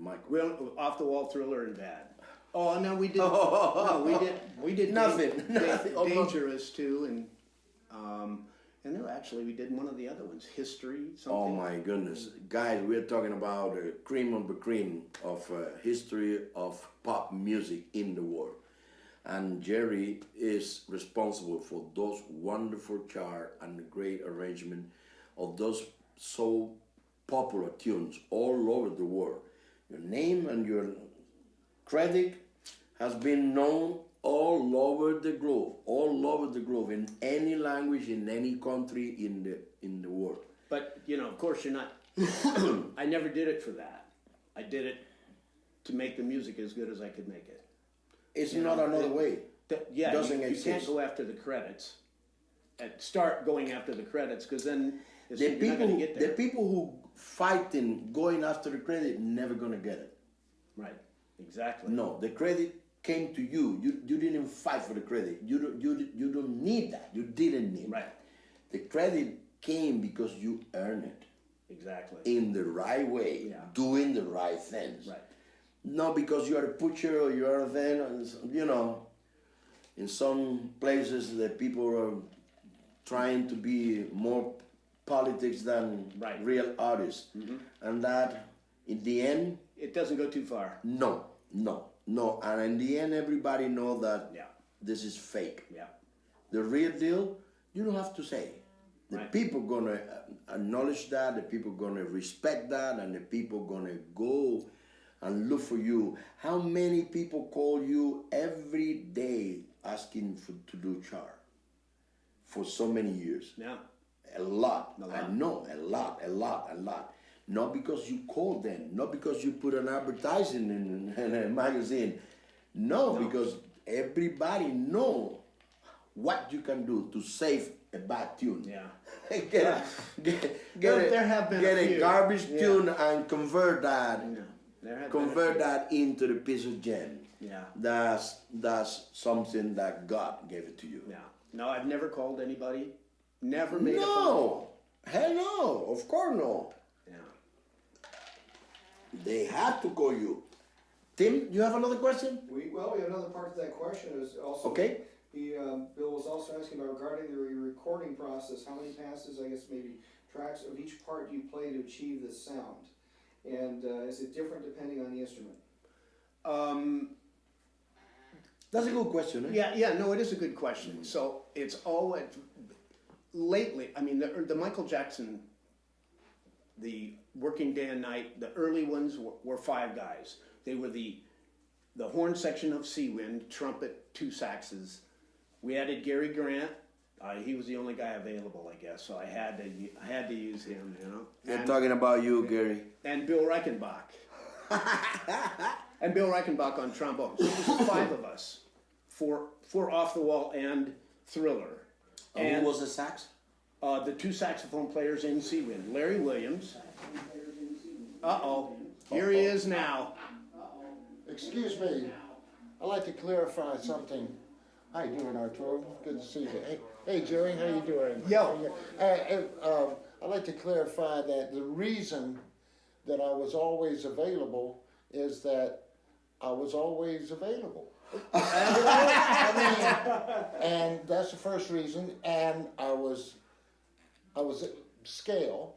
Michael? Well, Off the Wall, Thriller, and Bad. Oh no, we did. No, we did nothing. Dangerous too, and then actually we did one of the other ones, History. Something. Oh my goodness, guys, we're talking about the cream of the cream of history of pop music in the world, and Jerry is responsible for those wonderful chart and the great arrangement of those so popular tunes all over the world. Your name and your credit has been known all over the globe, in any language, in any country in the world. But of course, you're not. I never did it for that. I did it to make the music as good as I could make it. It's not another way. Yeah, doesn't you exist. can't go after the credits. And start going after the credits, because then the you're not going to get there. The people who fighting going after the credit never gonna get it. Right. Exactly. No, the credit came to you. You didn't fight for the credit. You don't need that. You didn't need right. The credit came because you earned it. Exactly. In the right way, doing the right things. Right. Not because you are a butcher or you are a thing. In some places the people are trying to be more politics than real artists, and that in the end it doesn't go too far. No, and in the end everybody know that this is fake. Yeah. The real deal, you don't have to say. The people gonna acknowledge that, the people gonna respect that, and the people gonna go and look for you. How many people call you every day asking to do chart for so many years? Yeah. A lot. I know, a lot. Not because you call them, not because you put an advertising in a magazine. No, because everybody know what you can do to save a bad tune. Yeah. Get a garbage tune and convert that. Yeah. That into the piece of gem. Yeah. That's something that God gave it to you. Yeah. No, I've never called anybody. Never made a phone call. Hell no. Of course no. Yeah. They had to call you. Tim, you have another question? We have another part to that question. It was also Bill was also asking about regarding the recording process. How many passes, I guess maybe tracks of each part you play to achieve the sound? And is it different depending on the instrument? That's a good question. Yeah, no, it is a good question. So it's always, lately, I mean, the Michael Jackson, the Working Day and Night, the early ones were 5 guys. They were the horn section of Sea Wind, trumpet, 2 saxes. We added Gary Grant. He was the only guy available, I guess, so I had to use him, you know. They're talking about you, Gary. And Bill Reichenbach. And Bill Reichenbach on trombone. So it was 5 of us for Off the Wall and Thriller. And who was the sax? The 2 saxophone players in Sea Wind. Larry Williams. Here he is now. Excuse me, I'd like to clarify something. How you doing, Arturo? Good to see you. Hey Jerry, how you doing? Yo. I'd like to clarify that the reason that I was always available is that I was always available. And that's the first reason. And I was scale.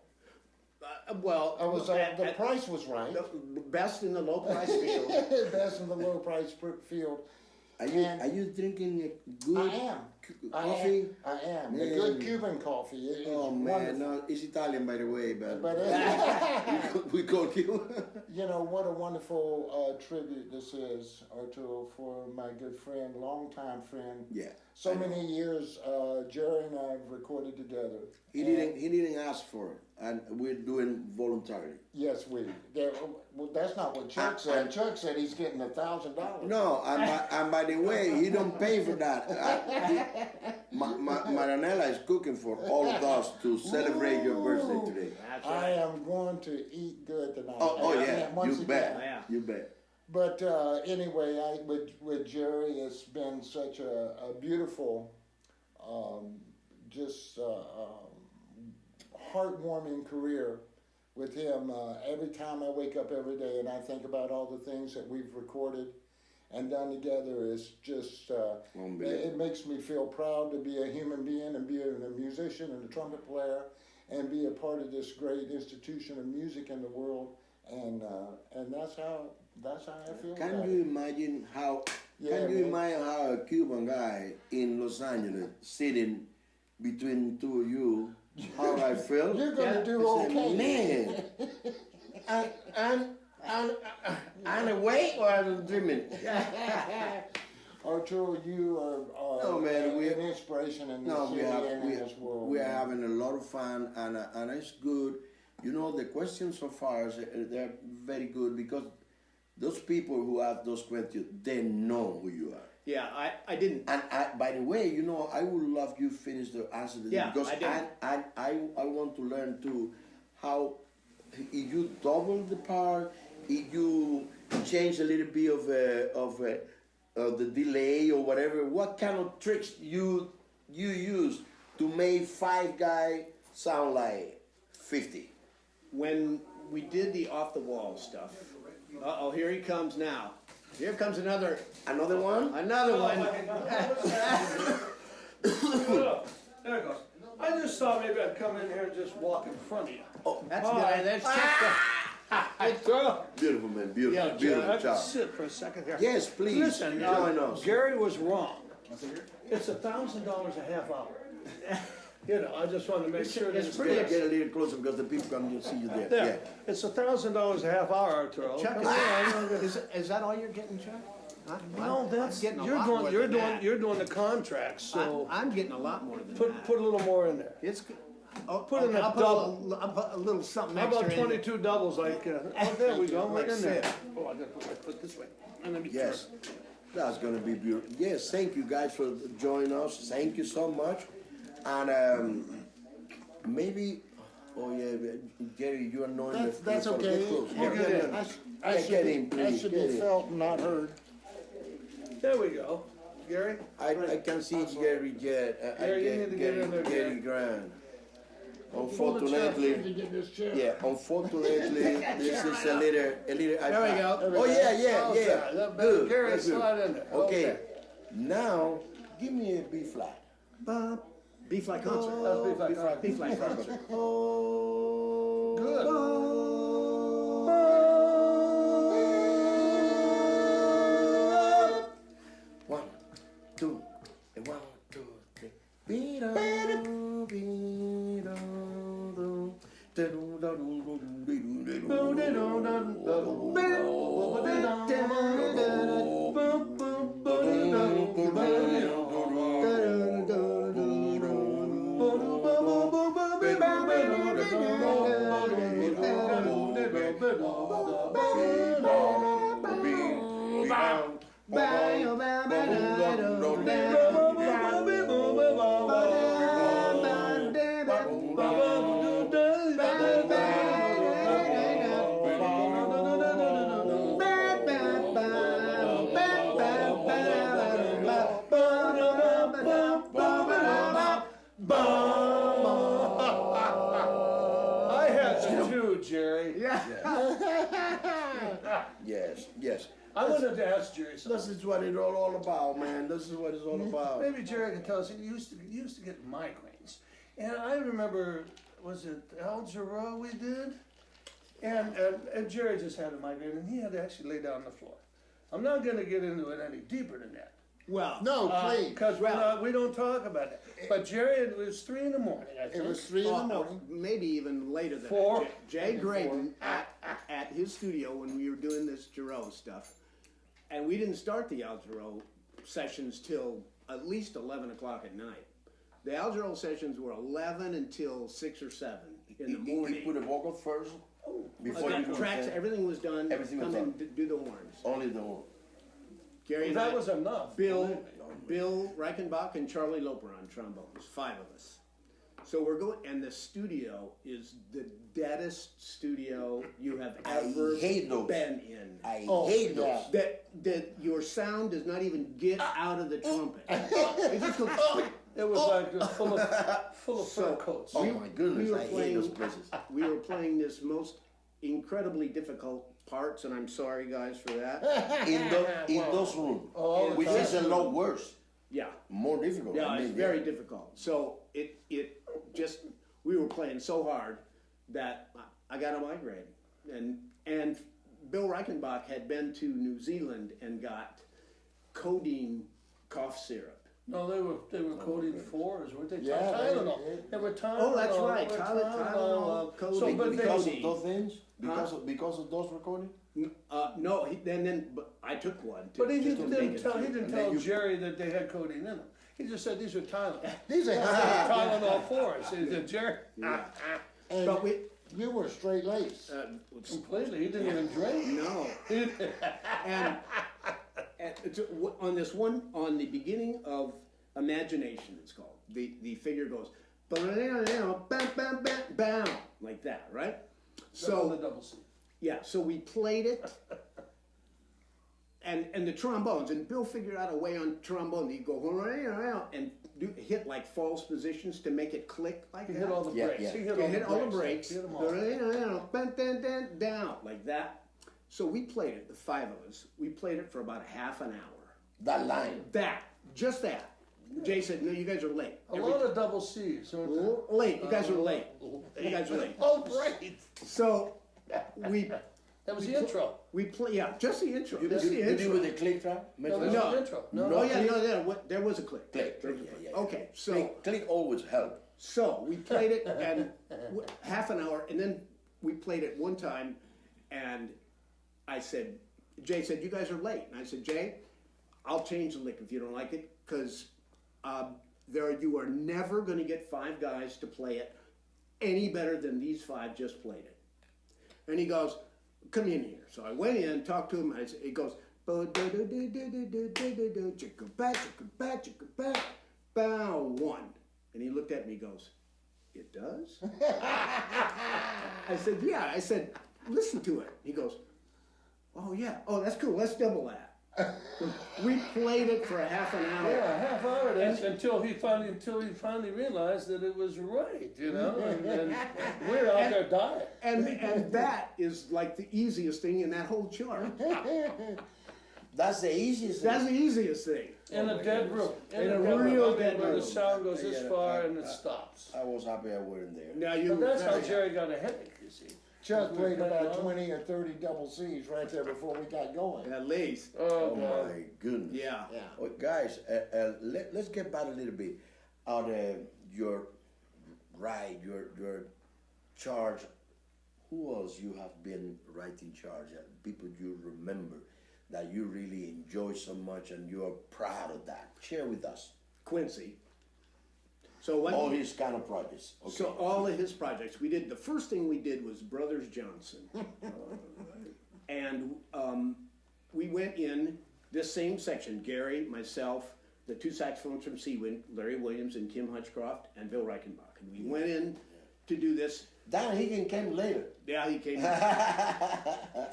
The price was right. The best in the low price field. Best in the low price field. Are you drinking a good coffee? I am. A good Cuban coffee. Oh man, no, it's Italian by the way, but we call you. You know what a wonderful tribute this is, Arturo, for my good friend, longtime friend. Yeah. So many years, Jerry and I have recorded together. He didn't ask for it, and we're doing voluntarily. Yes, well, that's not what Chuck said. Chuck said he's getting $1,000. No, and by the way, he don't pay for that. Maranella is cooking for all of us to celebrate your birthday today. That's right. I am going to eat good tonight. Yeah, you bet. You bet. But anyway, with Jerry, it's been such a beautiful, heartwarming career with him. Every time I wake up every day and I think about all the things that we've recorded and done together, is just, it makes me feel proud to be a human being and be a musician and a trumpet player and be a part of this great institution of music in the world. And that's how I feel. Can you imagine how a Cuban guy in Los Angeles sitting between two of you, how I feel? You're gonna do okay, man. And awake or I'm dreaming? Arturo, you are an inspiration in this city and in this world. We are having a lot of fun, and it's good. You know, the questions so far, they're very good because those people who have those questions, they know who you are. Yeah, I didn't. And by the way, you know, I would love you finish the answer to this because I want to learn too how if you double the part, if you change a little bit of the delay or whatever, what kind of tricks you use to make 5 guys sound like 50? When we did the Off the Wall stuff, here he comes now. Here comes another one? Another one. There it goes. I just thought maybe I'd come in here and just walk in front of you. Oh, that's good. Let's check Beautiful, man. Beautiful. Yeah, beautiful I have to job. sit for a second here. Yes, please. Listen, join us. Gary was wrong. It's $1,000 a half hour. You know, I just want to make sure that it's Get a little closer because the people can see you there. there. Yeah. It's $1,000 a half hour, Arturo. Chuck, Come on. is that all you're getting, Chuck? Well, that's getting a you're lot doing more you're than doing that. you're doing the contracts, so I'm getting a lot more than that. put a little more in there. It's good. Put in a double. I'll put a little something How extra about in 22 doubles? Like there we go, Like right in there. six. Oh, I got to put my foot this way. And let me Yes. turn. That's going to be beautiful. Yes, thank you guys for joining us. Thank you so much. And maybe, Gary, you are knowing That's the okay. I should be felt and not heard. There we go, Gary. I can see Gary yet. Gary, you need to get in there, Gary Gary. Grant. Pull the chair for me Unfortunately, to get this chair. yeah. Unfortunately, this is a little. There we go. Oh yeah. Good. Gary, That's good. slide in there. Okay. Now, give me a B flat. Ba, B-flat concert. That was B-flat. B-flat concert. Good. One, two, and 1, 2, 3. Beat-o, beat-o, do, I had some too, Jerry. Yes, yes. I wanted to ask Jerry something. This is what it's all about, man. This is what it's all about. Maybe Jerry can tell us. He used to get migraines, and I remember, was it Al Jarreau we did, and Jerry just had a migraine, and he had to actually lay down on the floor. I'm not going to get into it any deeper than that. Well, No, please. Because we don't talk about it. But Jerry, it was 3 in the morning, I think. It was 3 in the morning. maybe even later than 4. that. Jay Graydon at his studio when we were doing this Jarreau stuff, and we didn't start the Al Jarreau sessions till at least 11 o'clock at night. The Al Jarreau sessions were 11 until 6 or 7 in the morning. You put the vocal first before you Tracks, everything was done. Everything was Come done. and do the horns. Only the one. Gary and That I, was enough. Bill Reichenbach and Charlie Loper on trombones, 5 of us. So we're going, and the studio is the deadest studio you have ever hate those. been in. I hate those. yeah. That your sound does not even get out of the trumpet. It just goes. It was like full of fur coats. Oh my goodness, were I hate playing- those places. We were playing this most incredibly difficult parts, and I'm sorry guys for that. In those rooms, Oh, which is a lot worse, Yeah. more difficult. Yeah, I it's mean, very difficult. So it just, we were playing so hard that I got a migraine, and Bill Reichenbach had been to New Zealand and got codeine cough syrup. No, they were coating 4s, weren't they? Yeah, Tylenol. they- They were Tylenol. Oh, that's right. they were Tylenol, So, codeine. but because they, of those things, because of those recordings. No, but I took one. but he just to didn't make it tell through. tell Jerry that they had codeine in them. He just said these are Tylenol. These are Tylenol 4s. He said, Jerry, and But we you were straight laced. completely. He didn't even drink. no, and on this one, on the beginning of Imagination, it's called. The figure goes bam bam bam bam like that, right? So the So double C. yeah, so we played it, and the trombones, and Bill figured out a way on trombone. He'd go and hit like false positions to make it click like He that. hit all the Yeah, brakes. yeah. He He hit hit all the brakes. He hit them all. Down like that. So we played it, the 5 of us. We played it for about half an hour. That line. Just that. Jay said, "No, you guys are late. A lot of double C's. Late. You guys are late. You guys are late." Oh, right. So we That was the intro. we play. Yeah, just the intro. You Just do the it intro. with a click track? That was No. the intro. No. Oh yeah. There was a click. Click. There was a Yeah, click. yeah, yeah. Okay, so Click always help. So we played it and half an hour, and then we played it one time, and I said, Jay said, "You guys are late," and I said, "Jay, I'll change the lick if you don't like it, because you are never going to get 5 guys to play it any better than these 5 just played it." And he goes, "Come in here." So I went in, talked to him, and he goes, bow 1. And he looked at me and goes, "It does?" I said, "Yeah." I said, "Listen to it." He goes, "Oh yeah, oh that's cool, let's double that." We played it for a half an hour. Yeah, a half hour until he finally realized that it was right, you know, and we're out there dying. And that is like the easiest thing in that whole chart. That's the easiest That's thing. the easiest thing. In a dead room. In a real dead where room. the sound goes this Yeah, far and it stops. I was happy I wasn't there. Now you. But that's how Jerry got a headache, you see. Chuck played about 20 or 30 double C's right there before we got going. At least. Oh, Oh God. my goodness. Yeah. Yeah. Well, guys, let's get back a little bit on your ride, your charge. Who else you have been writing charge? People you remember that you really enjoy so much and you are proud of that. Share with us Quincy. So what? all his kind of projects. Okay. So all of his projects, we did. The first thing we did was Brothers Johnson, and we went in this same section. Gary, myself, the two saxophones from Seawind, Larry Williams and Kim Hutchcroft, and Bill Reichenbach, and we went in to do this. Dan Higgin came later. Yeah, he came.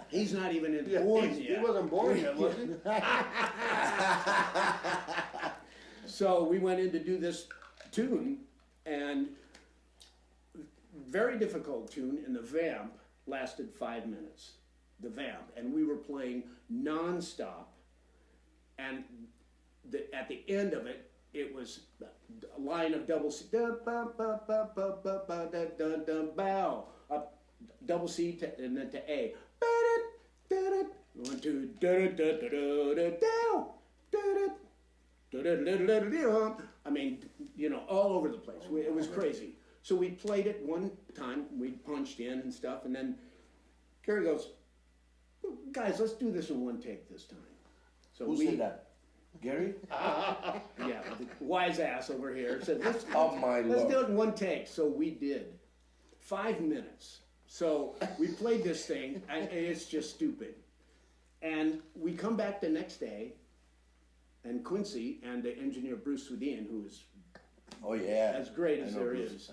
He's not even in born He yet. wasn't born yet, was he? So we went in to do this tune, and very difficult tune, and the vamp lasted 5 minutes. The vamp, and we were playing non-stop, and at the end of it, it was a line of double C, up double C and then to A. 1, 2, I mean, you know, all over the place. It was crazy. So we played it one time, we punched in and stuff, and then Gary goes, guys, let's do this in one take this time. So Who said that? Gary? yeah, the wise ass over here said, let's Oh my do Lord. it in one take. So we did. 5 minutes. So we played this thing, and it's just stupid. And we come back the next day, and Quincy and the engineer Bruce Swedien, who is Oh yeah. as great I as know there Bruce. is,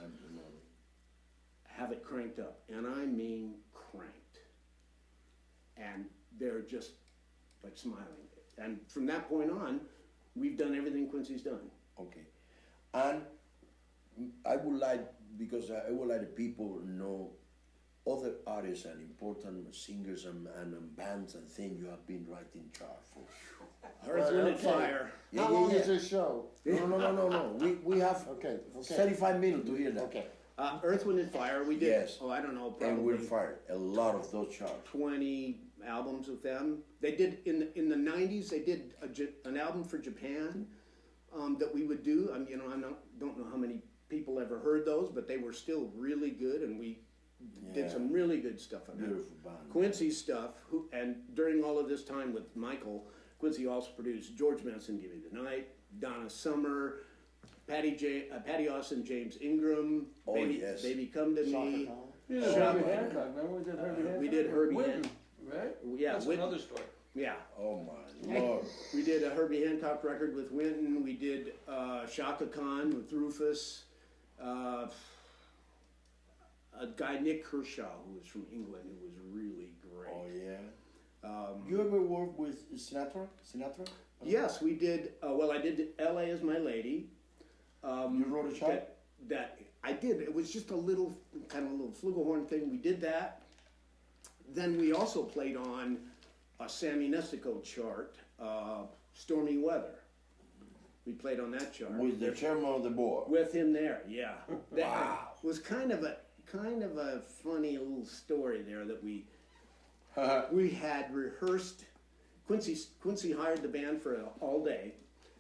have it cranked up. And I mean cranked. And they're just like smiling. And from that point on, we've done everything Quincy's done. Okay. And I would like, because I would like the people know other artists and important singers and bands and things you have been writing chart for. Earth, Wind, and Okay. Fire. Yeah, How yeah, long yeah. is this show? No. We have Okay. 35 minutes to hear that. Okay. Earth, Wind, and Fire. We did. Yes. Oh, I don't know. And we're Probably fired. A lot of those charts. 20 albums with them. They did in the 90s. They did an album for Japan that we would do. You know, don't know how many people ever heard those, but they were still really good, and we did Yeah. some really good stuff on that. Beautiful band. Quincy's stuff, and during all of this time with Michael, Quincy also produced George Benson, Give Me the Night, Donna Summer, Patty Austin, James Ingram, Oh, Baby, yes. Baby Come to Me. Yeah, Shop- Herbie Hancock. Remember we did Herbie Hancock? we did Herbie Whitten, Hancock. right? Yeah, That's Whitten. another story. Yeah, Oh my Lord. we did a Herbie Hancock record with Winton. We did Shaka Khan with Rufus. A guy, Nick Kershaw, who was from England, who was really great. Oh yeah. You ever work with Sinatra? Yes, we did. Well, I did L.A. Is My Lady. You wrote a chart? That I did. It was just a little flugelhorn thing. We did that. Then we also played on a Sammy Nestico chart, Stormy Weather. We played on that chart With the chairman of the board. with him there. Yeah, that Wow. was kind of a funny little story there that we had rehearsed. Quincy hired the band for all day,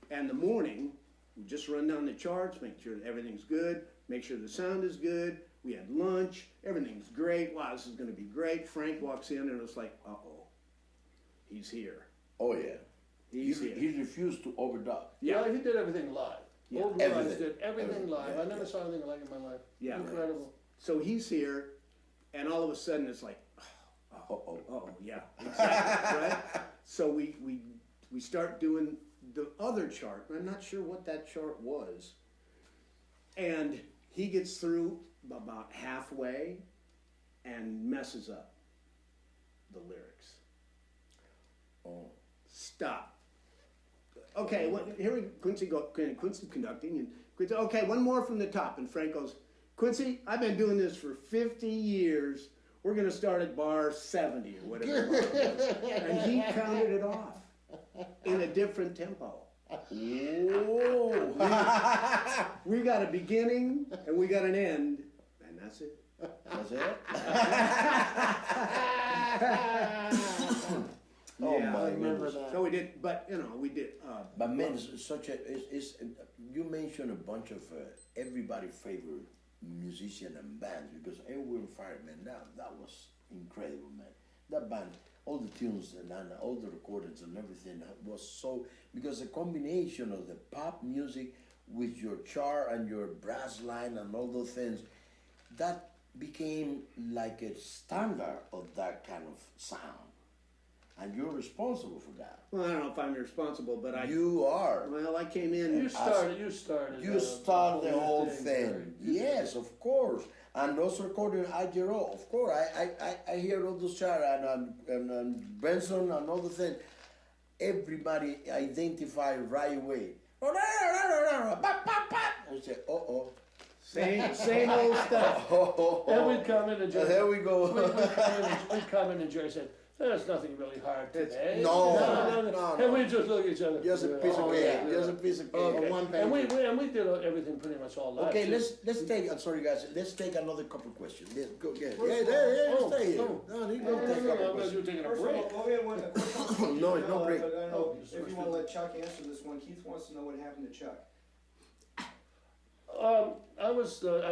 and the morning we just run down the charts, make sure that everything's good, make sure the sound is good. We had lunch, everything's great. Wow, this is going to be great. Frank walks in and it's like, uh-oh, he's here. Oh yeah. He's here. He refused to overdub. Yeah, Well, he did everything live. Yeah. Old Everything. Rise did everything live. Yeah, I never yeah. saw anything like it in my life. Yeah. Incredible. so he's here, and all of a sudden it's like, Uh-oh. oh, yeah, exactly, right? So we start doing the other chart. I'm not sure what that chart was. And he gets through about halfway and messes up the lyrics. Oh. Stop. Okay, well, here Quincy conducting, and Quincy, okay, one more from the top. And Frank goes, Quincy, I've been doing this for 50 years. We're going to start at bar 70 or whatever. And he counted it off. different tempo. Oh. We got a beginning and we got an end, and that's it. That's it? Oh my I remember goodness. that. So we did, but you know, we did. But man, it's such a, you mentioned a bunch of everybody favorite musician and bands, because Edwin Fireman, that was incredible, man. That band, all the tunes and all the recordings and everything was so, because the combination of the pop music with your char and your brass line and all those things, that became like a standard of that kind of sound. And you're responsible for that. Well, I don't know if I'm responsible, but You are. well, I came in. You started. You start the whole thing. Yes, of course. And those recording Agero, of course. I hear all those char and Benson and all the things. Everybody identify right away. I say, Same old stuff. And we'd come in and Jerry. There we go. We'd come in and Jerry said, "There's nothing really hard today." No. And we just look at each other. Just a piece of cake. yeah. Just a piece of cake. Okay. One And we page. did everything pretty much all live. Okay, too. let's take. I'm sorry, guys. Let's take another couple questions. Let's go. Yeah, First stay here. oh. No, you No, don't take a couple no, questions. you're taking a First of break. all, we had one. A quick couple No, questions, no break. But I don't know Oh, if you want to let Chuck answer this one. Keith wants to know what happened to Chuck.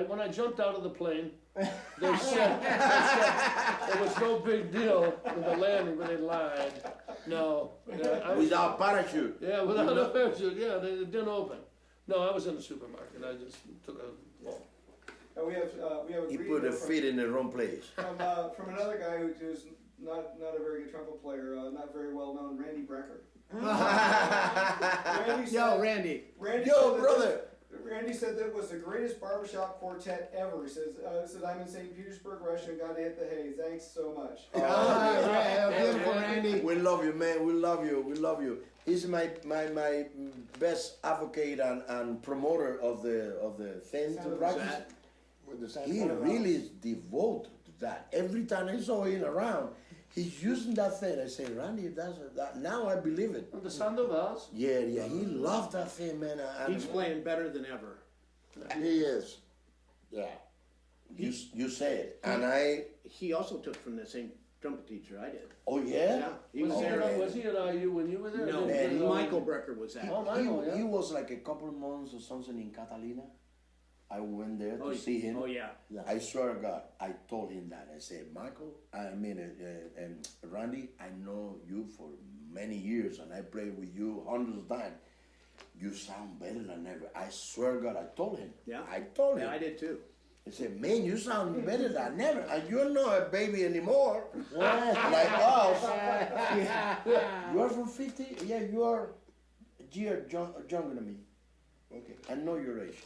When I jumped out of the plane, they said it was no big deal with the landing, but they lied. No. Without parachute. Yeah, without a parachute. Yeah, they didn't open. No, I was in the supermarket. I just took a walk. We have a He greeting put a from- feet in the wrong place. from another guy who's not a very good trumpet player, not very well known, Randy Brecker. Randy said, Yo, Randy. Randy Yo, said that brother. Randy said that it was the greatest barbershop quartet ever. He said I'm in St. Petersburg, Russia, and got to hit the hay. Thanks so much. Beautiful Randy. We love you, man. We love you. We love you. He's my best advocate and promoter of the thing to practice. With the same He really is devoted to that. Every time I saw him around, he's using that thing. I say, Randy, that now I believe it. The Sandovals? Yeah, he loved that thing, man. He's playing better than ever. He is. Yeah. You say it, and He also took from the same trumpet teacher I did. Oh yeah. He was Was there. he at IU when you were there? No, man, Michael Brecker was at. Oh, Michael, yeah. He was like a couple of months or something in Catalina. I went there to see him. Oh yeah. I swear to God, I told him that. I said, Michael, Randy, I know you for many years and I played with you hundreds of times. You sound better than ever. I swear to God, I told him. Yeah. I told him. Yeah, I did too. I said, man, you sound better than ever. And you're not a baby anymore. Like us. You are from 50? Yeah, you are a year younger than me. Okay, I know your age.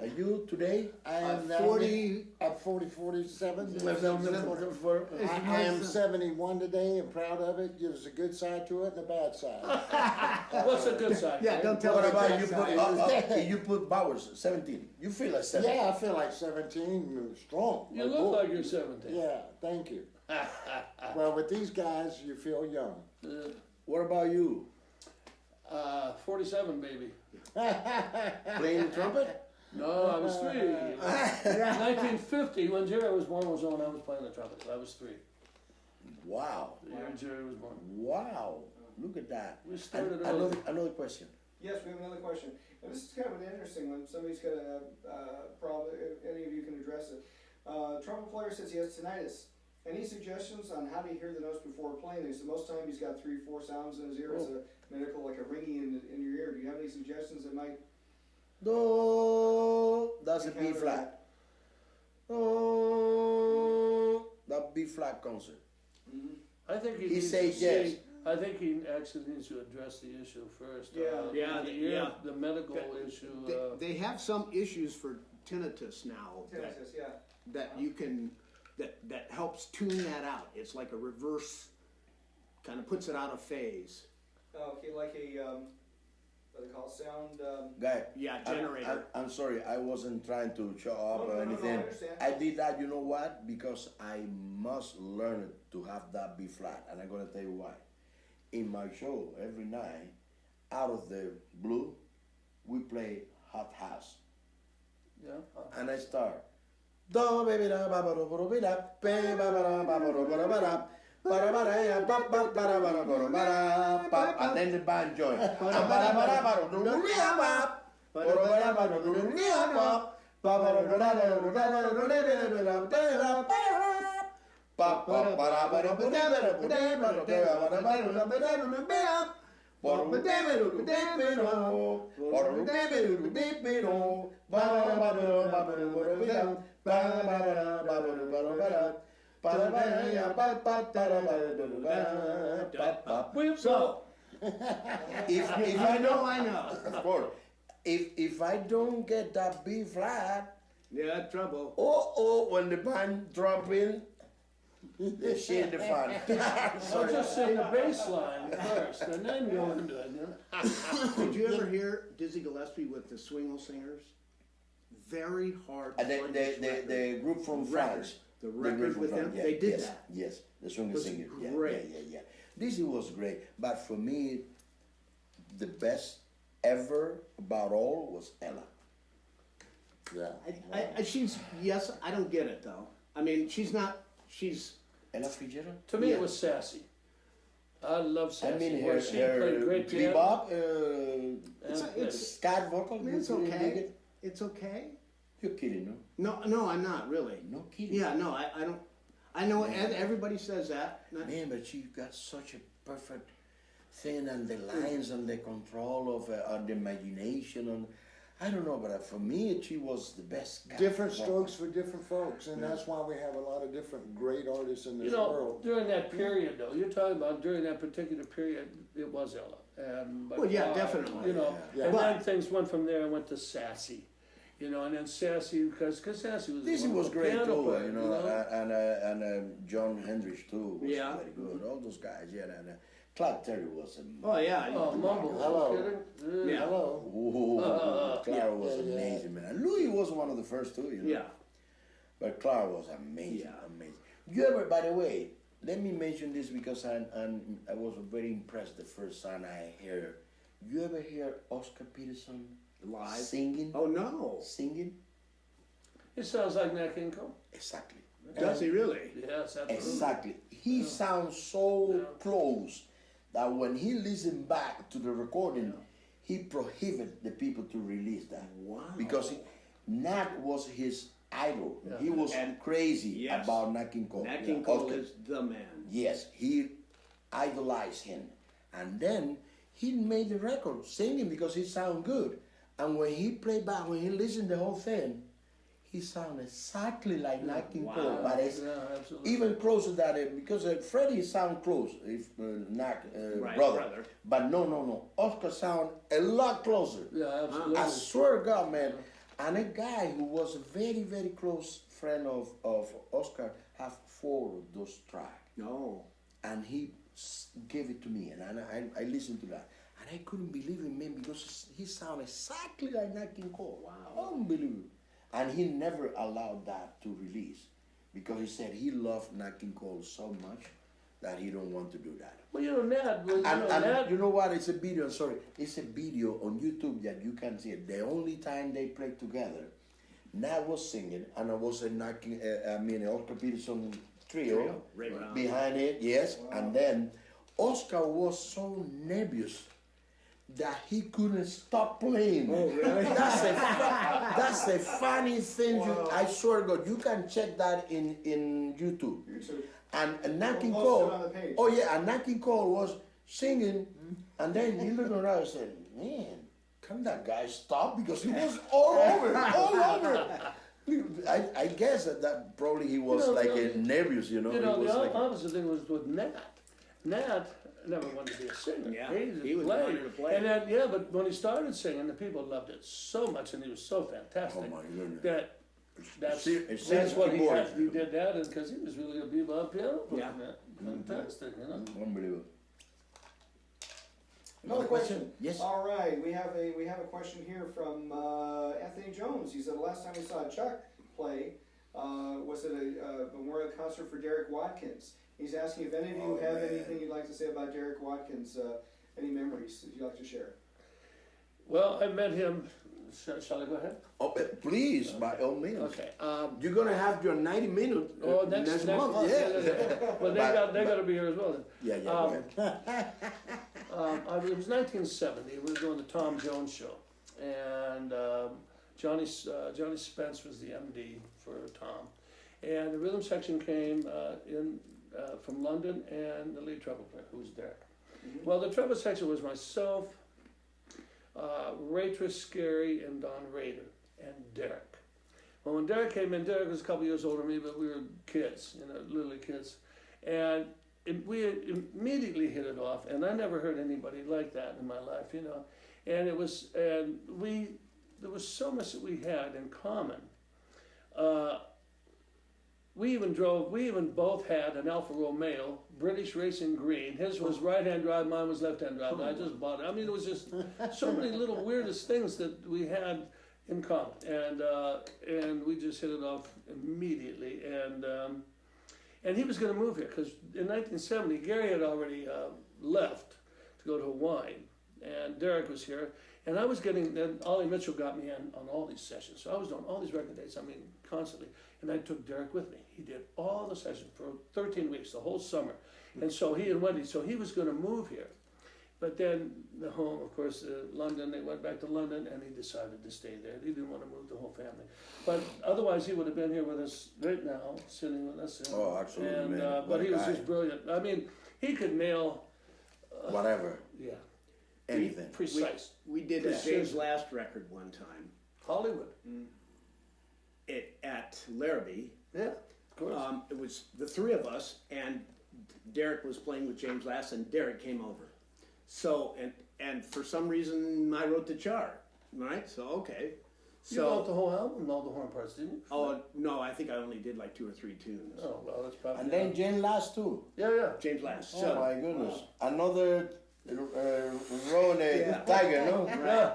Are you today? I am 40. At 47. For, I am 71 today and proud of it. There's a good side to it and a bad side. What's the good side? Yeah, don't tell what us about that. you put Bowers, 17. You feel like 17. Yeah, I feel like 17, strong. You look like you're 17. Yeah, thank you. Well, with these guys, you feel young. What about you? 47, baby. Playing the trumpet? No, I was 3. 1950, when Jerry was born, was when I was playing the trumpet. I was 3. Wow. The year Jerry was born. Wow. Look at that. We started Another question. Yes, we have another question. Now, this is kind of an interesting one. Somebody's got a problem. If any of you can address it. Trumpet player says he has tinnitus. Any suggestions on how to hear the notes before playing? He said most time he's got 3-4 sounds in his ear. It's a medical, like a ringing in your ear. Do you have any suggestions that might? Do. That's a B flat. Do. That B flat concert. Mm-hmm. I think He needs says to yes. see- I think he actually needs to address the issue first. The medical issue. They have some issues for tinnitus now. Tinnitus, yeah. That you can, that helps tune that out. It's like a reverse, kind of puts it out of phase. Okay, like a what do they call it? Sound. Guy. Yeah, generator. I'm sorry, I wasn't trying to show up No, or no, anything. I understand. I did that, you know what? Because I must learn to have that B flat, and I'm gonna tell you why. In my show every night, out of the blue, we play Hot House. Yeah. And I start. Do baby da ba ba do ba do ba da ba ba da ba ba do ba da ba da ba ba da ya ba ba ba da ba da ba ba da ba, and then the band join. Ba ba da ba da ba do do do ya ba ba do ba da ba do do do ya ba ba ba do da da do da da do da da do da da ba ba ba ba da ba do ba da ba do ba da ba do ba da ba do da ba da do ba. So, if I know. of course, if I don't get that B flat, Yeah, trouble. when the band drop in, they shit the fan. So just sing the bass line first, and then go into it. You know? Did you ever hear Dizzy Gillespie with the Swingle Singers? Very hard. And the group from France. The record with them, yeah, they did yes, that. Yes, the song Was singer. great. Yeah. Dizzy was great, but for me, the best ever about all was Ella. Yeah. She's, yes, I don't get it though. I mean, she's Ella Fitzgerald. To me, Yeah. it was sassy. I love sassy. I mean, where her she played great piano. bebop, it's scat vocal. I mean, it's you didn't dig okay. it? It's okay. You're kidding, no? No, I'm not really. No kidding. Yeah, no, I don't. I know Man. everybody says that. Man, but she got such a perfect thing, and the lines and the control of the imagination, and I don't know, but for me, she was the best. Different strokes for different folks, and that's why we have a lot of different great artists in this You know, world. during that period, though, you're talking about during that particular period, it was Ella. And by Well, yeah, far, definitely. You know, Yeah. and then But- things went from there and went to sassy. You know, and then sassy because sassy was. This a was wonderful great piano too, player, you know, and John Hendricks too was Yeah. very good. All those guys, yeah, and Clark Terry was a Oh yeah. Oh, Mumble. Hello. Kidding? Yeah. Hello. Clark was Yeah. amazing, man. And Louis was one of the first too, you know. Yeah. But Clark was amazing, Yeah. amazing. You ever, by the way, let me mention this because I was very impressed the first time I heard. You ever hear Oscar Peterson Live? singing? Oh no. Singing? It sounds like Nat King Cole. Exactly. Does he really? Yes, absolutely. Exactly. He sounds so Yeah. close that when he listened back to the recording, he prohibited the people to release that. Wow. Because Nat was his idol. Yeah. He was And- crazy yes. about Nat King Cole. Nat King Cole Oscar. is the man. Yes, he idolized him. And then he made the record singing because he sounded good. And when he played back, when he listened the whole thing, he sounded exactly like Nat King Wow. Cole. But it's Yeah, absolutely. even closer than it, because Freddie sound close, if Nat Right, brother. But no. Oscar sound a lot closer. Yeah, absolutely. I swear to God, man. And a guy who was a very, very close friend of Oscar have 4 of those tracks. No. And he gave it to me, and I listened to that. And I couldn't believe it, man, because he sounded exactly like Nat King Cole. Wow. Unbelievable. And he never allowed that to release because he said he loved Nat King Cole so much that he don't want to do that. Well, you know, Nat was. And you know what? It's a video. Sorry, it's a video on YouTube that you can see it. The only time they played together, Nat was singing, and I was a Oscar Peterson trio Right around. behind it. Yes, and then Oscar was so nervous that he couldn't stop playing. Oh, really? That's a funny thing. Wow. I swear to God, you can check that in YouTube. YouTube. And Nat King We'll post Cole, it on the page. oh yeah, and Nat King Cole was singing, and then he looked around and said, "Man, can that guy stop?" Because he was all over, all over. I guess that probably he was You know, like nervous, you know. You he know, was the like, opposite thing was with Nat. Nat never wanted to be a singer. Yeah, just he was played. wanted to play. And then, yeah, but when he started singing, the people loved it so much, and he was so fantastic Oh, my goodness. that's Serious what he keyboard. had. He did that, and because he was really a bebop piano player. Yeah. Fantastic, you know. unbelievable. Another question. Yes. All right, we have a question here from Anthony Jones. He said the last time he saw Chuck play was at a memorial concert for Derek Watkins. He's asking if any of you have anything you'd like to say about Derek Watkins. Any memories that you'd like to share? Well, I met him. Shall I go ahead? Oh, please, by all means. Okay. You're gonna have your 90 minutes next month. Yeah. Well, they got to be here as well. Yeah, go ahead. It was 1970. We were doing the Tom Jones show, and Johnny Spence was the MD for Tom, and the rhythm section came in from London, and the lead trumpet player, who was Derek. Mm-hmm. Well, the trumpet section was myself, Ray Triscari, and Don Rader, and Derek. Well, when Derek came in, Derek was a couple years older than me, but we were kids, literally kids, and we immediately hit it off, and I never heard anybody like that in my life, and there was so much that we had in common. We even both had an Alfa Romeo, British Racing Green. His was right-hand drive, mine was left-hand drive. I just bought it. I mean, it was just so many little weirdest things that we had in common, and we just hit it off immediately. And he was going to move here because in 1970, Gary had already left to go to Hawaii, and Derek was here. And I was then Ollie Mitchell got me in on all these sessions. So I was doing all these record dates, constantly. And I took Derek with me. He did all the sessions for 13 weeks, the whole summer. And so he and Wendy, so he was going to move here. But then the home, of course, London, they went back to London, and he decided to stay there. He didn't want to move the whole family. But otherwise, he would have been here with us right now, sitting with us. Oh, absolutely, man. But he was just brilliant. I mean, he could nail... whatever. Yeah. Anything. Precise. We did a James Last record one time. Hollywood. At Larrabee. Yeah, of course. It was the three of us, and Derek was playing with James Last, and Derek came over. So, and for some reason, I wrote the chart, right? So, okay. You wrote the whole album, all the horn parts, didn't you? Oh, no, I think I only did like 2 or 3 tunes. Oh, well, that's probably... And then James Last too. Yeah. James Last. Oh, my goodness. Another tiger, no? Right. Yeah.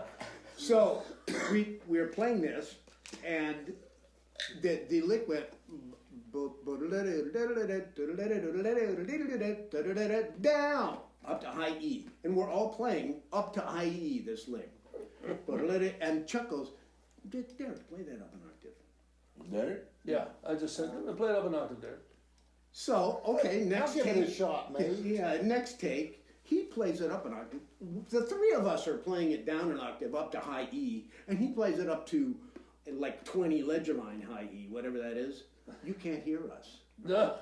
So, we were playing this, and the lick went down up to high E, and we're all playing up to high E this lick, and Chuck goes, Derek, play that up an octave. Derek? Yeah, I just said, play it up an octave, Derek. So, okay, next I'll take. give it a shot, mate. Yeah, next take, he plays it up an octave. The three of us are playing it down an octave up to high E, and he plays it up to like 20 ledger line high E, whatever that is. You can't hear us. No,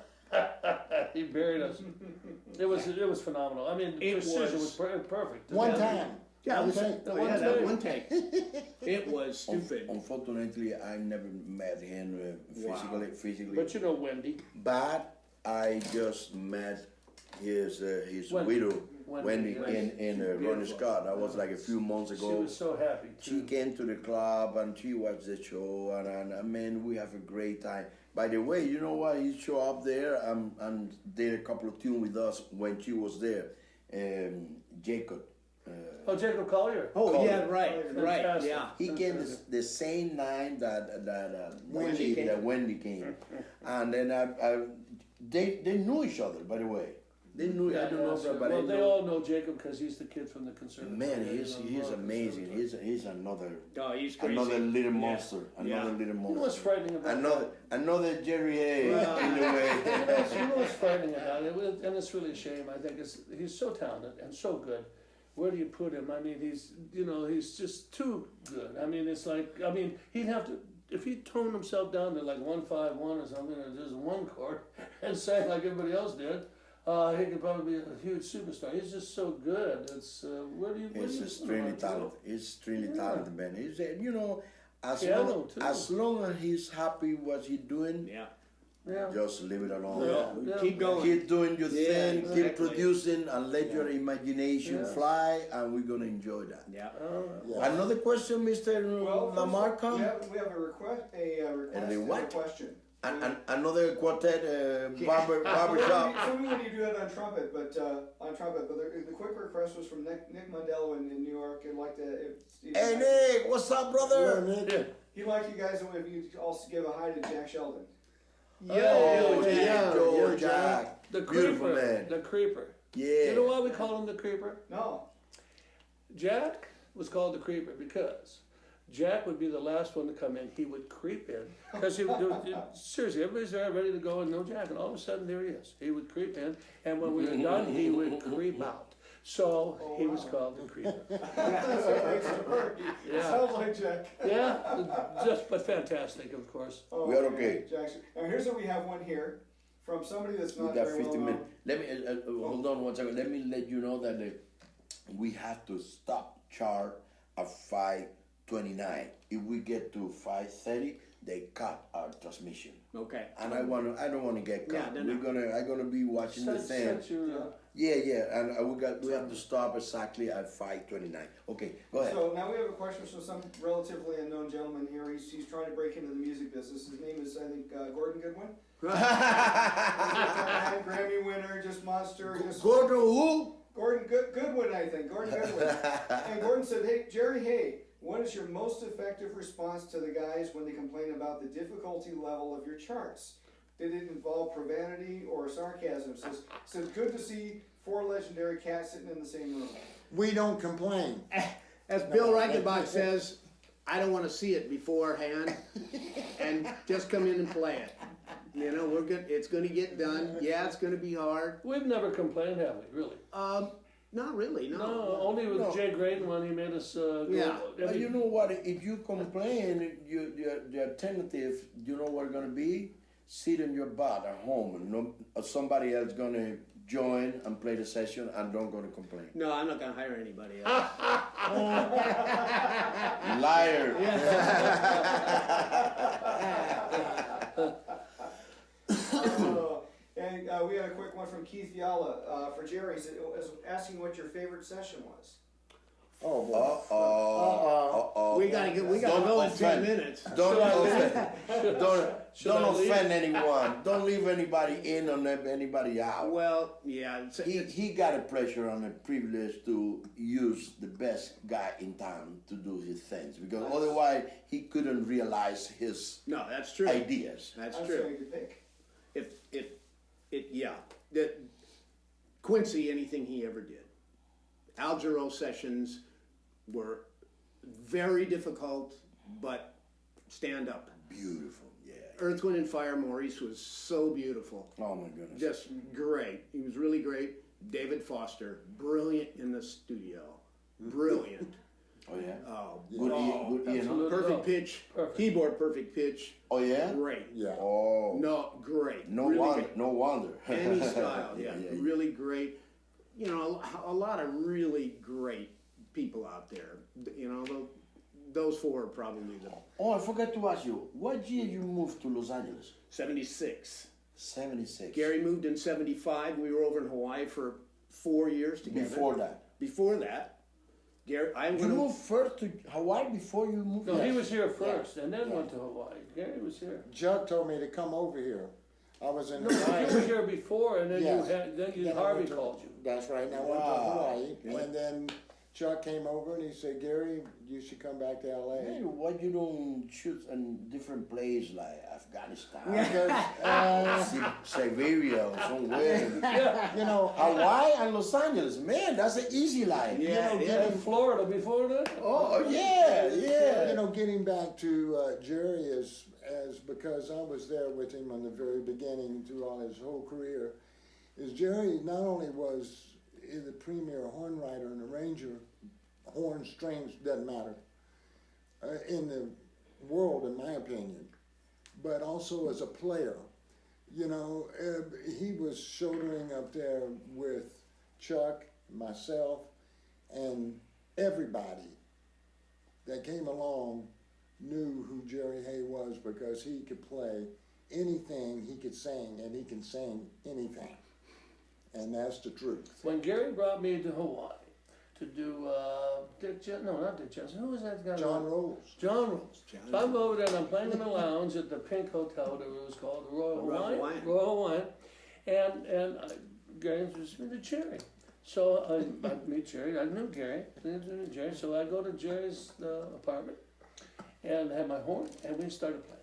he buried us. It was phenomenal. I mean, the precision was perfect. One time. Yeah, That one take. It was stupid. Unfortunately, I never met him physically. But you know Wendy. But I just met his widow, Wendy, in Ronnie Scott. That was like a few months ago. She was so happy too. She came to the club and she watched the show, and I mean, we have a great time. By the way, you know what? He showed up there and did a couple of tunes with us when she was there. Jacob. Jacob Collier. Oh, Collier. yeah, right, yeah. He came the same night that Wendy came, and then they knew each other. By the way, they knew. I don't know if everybody. Well, they all know Jacob because he's the kid from the conservatory. Man, he's amazing. He's another. Oh, he's crazy. Another little monster. Yeah. Another little monster. You know what's frightening about another Jerry Hayes in a way. You know what's frightening about it, and it's really a shame. I think he's so talented and so good. Where do you put him? I mean, he's just too good. I mean, it's like, he'd have to, if he toned himself down to like 1-5-1 or something, or just one chord, and sang like everybody else did, he could probably be a huge superstar. He's just so good. It's He's extremely talented. He's extremely talented, man. He's as long as he's happy what he's doing. Yeah. Yeah. Just leave it alone. Yeah. Keep going. Keep doing your thing, exactly. keep producing, and let your imagination fly, and we're going to enjoy that. Yeah. Another question, Mr. Lamarca? We have a request And and what? a question. Another quartet, barbershop. Something when you do it on trumpet, but the quick request was from Nick Mondello in New York. He'd like to. Hey Nick, what's up, brother? He'd like you guys if you also give a hi to Jack Sheldon. Jack. The Beautiful creeper. man. The creeper. Yeah. You know why we call him the creeper? No. Jack was called the creeper because Jack would be the last one to come in. He would creep in because he would do seriously. Everybody's there ready to go and no Jack, and all of a sudden there he is. He would creep in, and when we were done, he would creep out. So he was called the creeper. That's a great story. Yeah. Sounds like Jack. Yeah, but fantastic, of course. Oh, We are man, okay. Jackson. Now here's what we have one here from somebody that's We not got very 50 well known. minutes. Let me hold on 1 second. Let me let you know that we have to stop charge at 5:29. If we get to 5:30, they cut our transmission. Okay. And I don't want to get Yeah, cut. no, I'm gonna be watching the thing. Yeah, and we have to stop exactly at 5:29. Okay, go ahead. So now we have a question from some relatively unknown gentleman here. He's trying to break into the music business. His name is, I think, Gordon Goodwin. Grammy winner, just monster. Go to who? Gordon Goodwin, I think. Gordon Goodwin. And Gordon said, hey, Jerry, what is your most effective response to the guys when they complain about the difficulty level of your charts? Did it involve profanity or sarcasm? Says good to see 4 legendary cats sitting in the same room. We don't complain. As Bill Reichenbach says, I don't want to see it beforehand, and just come in and play it. You know, we're good. It's going to get done. Yeah, it's going to be hard. We've never complained, have we? Really? Not really. No. No, only with Jay Graydon when he made us. Yeah. But you know what? If you complain, the alternative, you know what gonna be? Sit in your butt at home, and somebody else gonna join and play the session, and don't gonna complain. No, I'm not going to hire anybody else. Liar. And we had a quick one from Keith Yalla for Jerry. He said, asking what your favorite session was. Oh, boy. Uh-oh. We got to Don't go in 10 offend. minutes. Don't offend. Should Don't I leave? offend anyone. Don't leave anybody in or leave anybody out. Well, yeah. He got a pleasure and a privilege to use the best guy in town to do his things, because otherwise he couldn't realize his No, that's true. ideas. That's I'm true. sure you could pick. Quincy, anything he ever did. Al Jarreau sessions were very difficult, but stand up. Beautiful, yeah. Earth, Wind, and Fire, Maurice was so beautiful. Oh my goodness. Just great. He was really great. David Foster, brilliant in the studio. Brilliant. Oh yeah. Oh, Good ear, no? perfect pitch. Perfect. Keyboard perfect pitch. Oh yeah. Great. Yeah. Oh. No, great. No Really wonder. great. No wonder. Any style, yeah, really great. You know, a lot of really great people out there. You know, those 4 are probably the Oh, I forgot to ask you. What year you moved to Los Angeles? 76. 76. Gary moved in 75. We were over in Hawaii for 4 years together. Before that, Gary, You moved first to Hawaii before you moved. No, he was here first, and then went to Hawaii. Gary was here. Chuck told me to come over here. I was in No, he Hawaii. was here before, and then Yes. then Harvey called you. That's right. And I went to Hawaii, and then Chuck came over and he said, "Gary, you should come back to LA." Hey, why you don't shoot in different places like Afghanistan, Because, Siberia, or somewhere? you know, Hawaii and Los Angeles, man, that's an easy life. Yeah, you know, yeah. In Florida before that? Oh yeah, yeah. You know, getting back to Jerry is as because I was there with him on the very beginning throughout his whole career. Is Jerry not only was the premier horn writer and arranger, horn strings doesn't matter in the world, in my opinion, but also as a player. You know, he was shouldering up there with Chuck, myself, and everybody that came along knew who Jerry Hay was because he could play anything, he could sing, and he can sing anything. And that's the truth. When Gary brought me to Hawaii to do not Dick Jensen. Who was that guy? John Rolls. John Rolls. So I'm over there and I'm playing in the lounge at the Pink Hotel, whatever it was called, the Royal Hawaiian. Royal Hawaiian. And Gary introduced me to Jerry. So I meet Jerry. I knew Gary. So I go to Jerry's apartment and had my horn, and we started playing.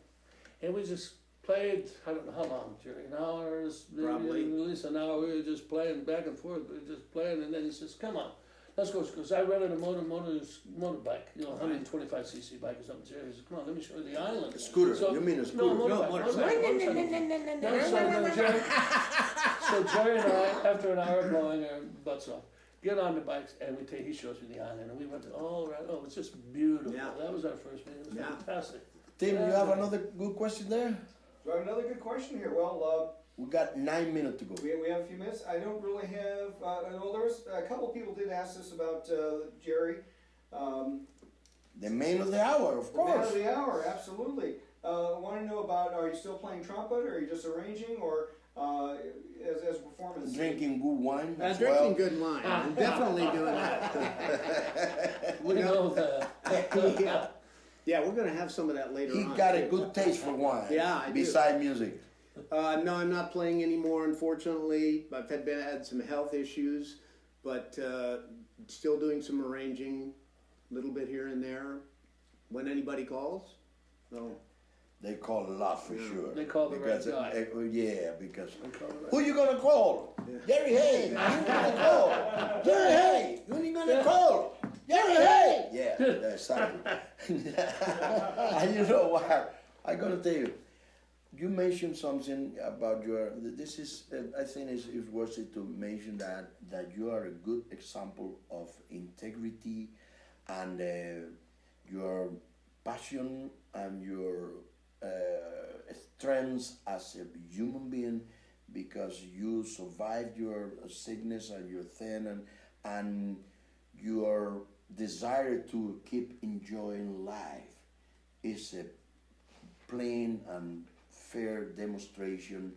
And we just played, I don't know how long, Jerry, an hour, maybe Probably. at least an hour. We were just playing back and forth, we were just playing, and then he says, "Come on, let's go." Because I rented a motorbike, 125cc bike or something. Jerry says, "Come on, let me show you the island." Scooter, you mean a scooter? No, motorbike. So Jerry and I, after an hour blowing our butts off, get on the bikes and he shows me the island, and we went all around. Oh, it's just beautiful. Yeah. That was our first meeting. It was fantastic. Tim, you have another good question there? Do I have another good question here? Well, We got 9 minutes to go. we have a few minutes. I don't really have. Well, there was a couple people did ask us about Jerry. The man of the hour, of The man course. of the hour, absolutely. I want to know about, are you still playing trumpet, or are you just arranging, or as a performance? Drinking good wine as Drinking well. good wine. I'm definitely doing that. We know that. Yeah, we're going to have some of that later He on. got a good taste for wine. Yeah, I do. Beside music. No, I'm not playing anymore, unfortunately. I've had some health issues, but still doing some arranging, a little bit here and there, when anybody calls. So, They call a lot for sure. They call the right Because, guy. because call the right who you gonna call? Jerry Hay. Who you gonna call? Jerry Hay. Who you gonna call? Jerry Hay. Yeah, that's exactly. And you know what? I gotta tell you, you mentioned something about this is, I think it's worth it to mention that you are a good example of integrity and your passion and your strengths as a human being, because you survived your sickness and your thing and your desire to keep enjoying life is a plain and fair demonstration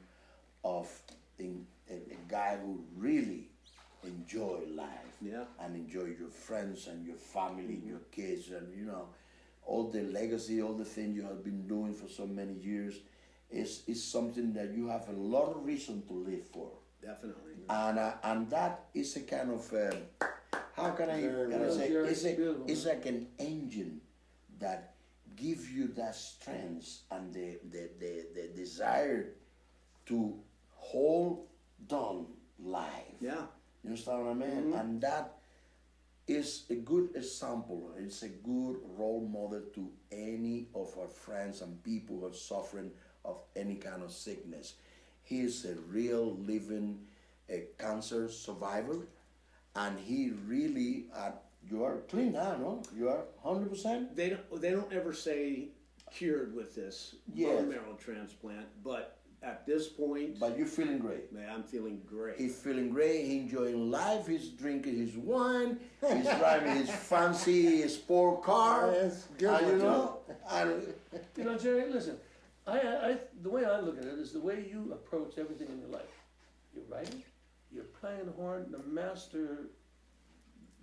of a guy who really enjoy life. Yeah. And enjoy your friends and your family, your kids, and all the legacy, all the things you have been doing for so many years is something that you have a lot of reason to live for. definitely. And that is a kind of how can I say, it's like an engine that gives you that strength and the desire to hold on life. Yeah. You understand what I mean? And that is a good example. It's a good role model to any of our friends and people who are suffering of any kind of sickness. He is a real living cancer survivor, and he really, you are clean now, no? You are 100%? They don't ever say cured with this bone marrow transplant, but at this point, But you're feeling great. man, I'm feeling great. He's feeling great, he's enjoying life, he's drinking his wine, he's driving his fancy sport car. Yes, good And one, Jerry, listen, I the way I look at it is the way you approach everything in your life. You're writing, you're playing the horn, the master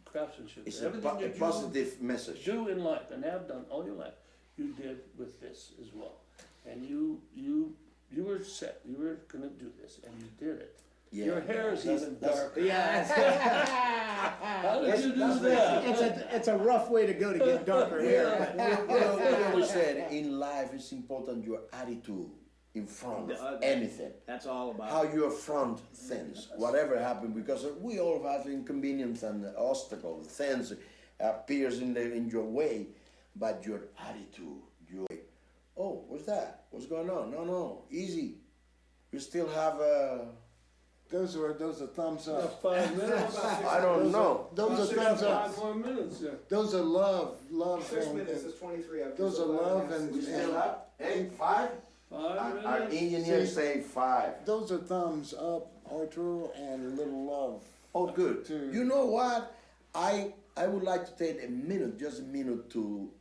craftsmanship. It's everything a that positive message. you do in life and have done all your life, you did with this as well. And you were set, you were gonna do this, and you did it. Yeah, Your hair is that's- even that's- darker. Yeah, How did you do that? it's a rough way to go to get darker hair. We always said in life it's important your attitude in front of anything. That's all about How you affront things, whatever happened, because we all have inconvenience and obstacles, things appears in your way, but your attitude, oh, what's that? What's going on? No, easy. We still have those are thumbs up. 5 minutes. I don't know. Those are thumbs 5 up. more minutes there. Those are love 6 and minutes is 23 after. those are love and have 5? 5 Our minutes. engineers say 5. those are thumbs up, Arturo, and a little love. Oh, good. To- You know what? I would like to take just a minute to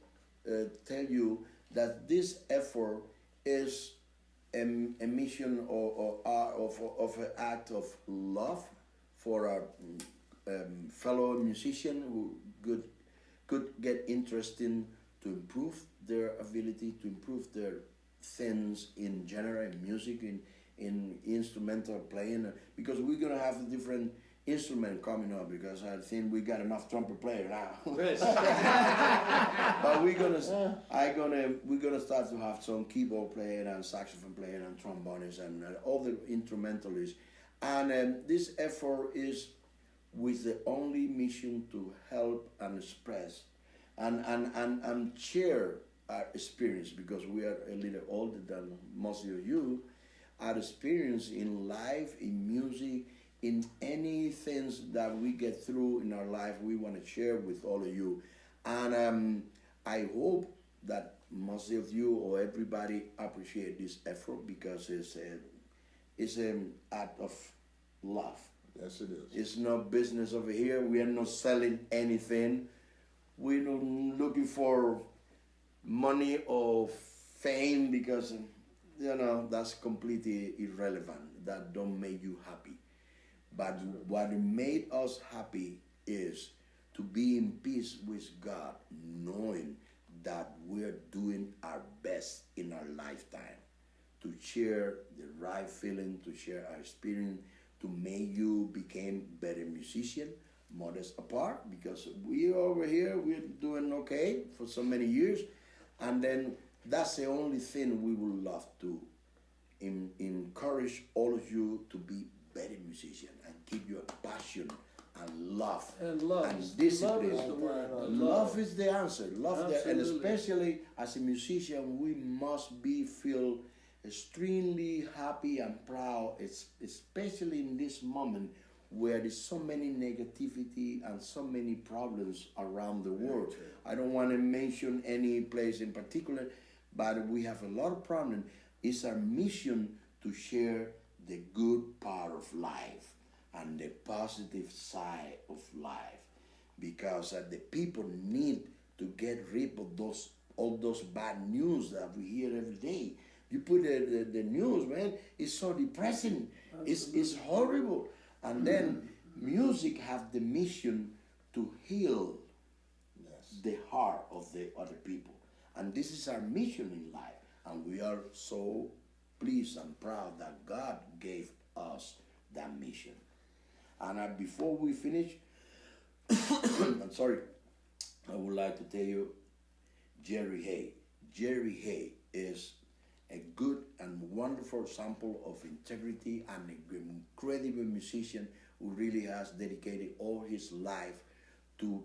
tell you that this effort is a mission of an act of love for our fellow musician who could get interested to improve their ability, to improve their things in general, in music, in instrumental playing, because we're gonna have different instrument coming up because I think we got enough trumpet player now. Yes. But we're gonna start to have some keyboard player and saxophone player and trombonists and all the instrumentalists. And this effort is with the only mission to help and express and share our experience, because we are a little older than most of you. Our experience in life, in music, in any things that we get through in our life, we want to share with all of you. And I hope that most of you or everybody appreciate this effort, because it's an act of love. Yes, it is. It's not business over here. We are not selling anything. We're not looking for money or fame, because that's completely irrelevant. That don't make you happy. But what made us happy is to be in peace with God, knowing that we're doing our best in our lifetime to share the right feeling, to share our experience, to make you become better musician, modest apart, because we over here, we're doing okay for so many years. And then that's the only thing we would love to encourage all of you to be better musician and keep your passion and love and discipline. Love is the word. Love is the answer. And Absolutely. especially as a musician, we must feel extremely happy and proud, especially in this moment where there's so many negativity and so many problems around the world. I don't want to mention any place in particular, but we have a lot of problems. It's our mission to share the good part of life and the positive side of life, because the people need to get rid of all those bad news that we hear every day. You put the news, man, it's so depressing. It's horrible. And then music have the mission to heal the heart of the other people. And this is our mission in life. And we are so pleased and proud that God gave us that mission. And before we finish, I'm sorry, I would like to tell you Jerry Hay. Jerry Hay is a good and wonderful example of integrity and an incredible musician who really has dedicated all his life to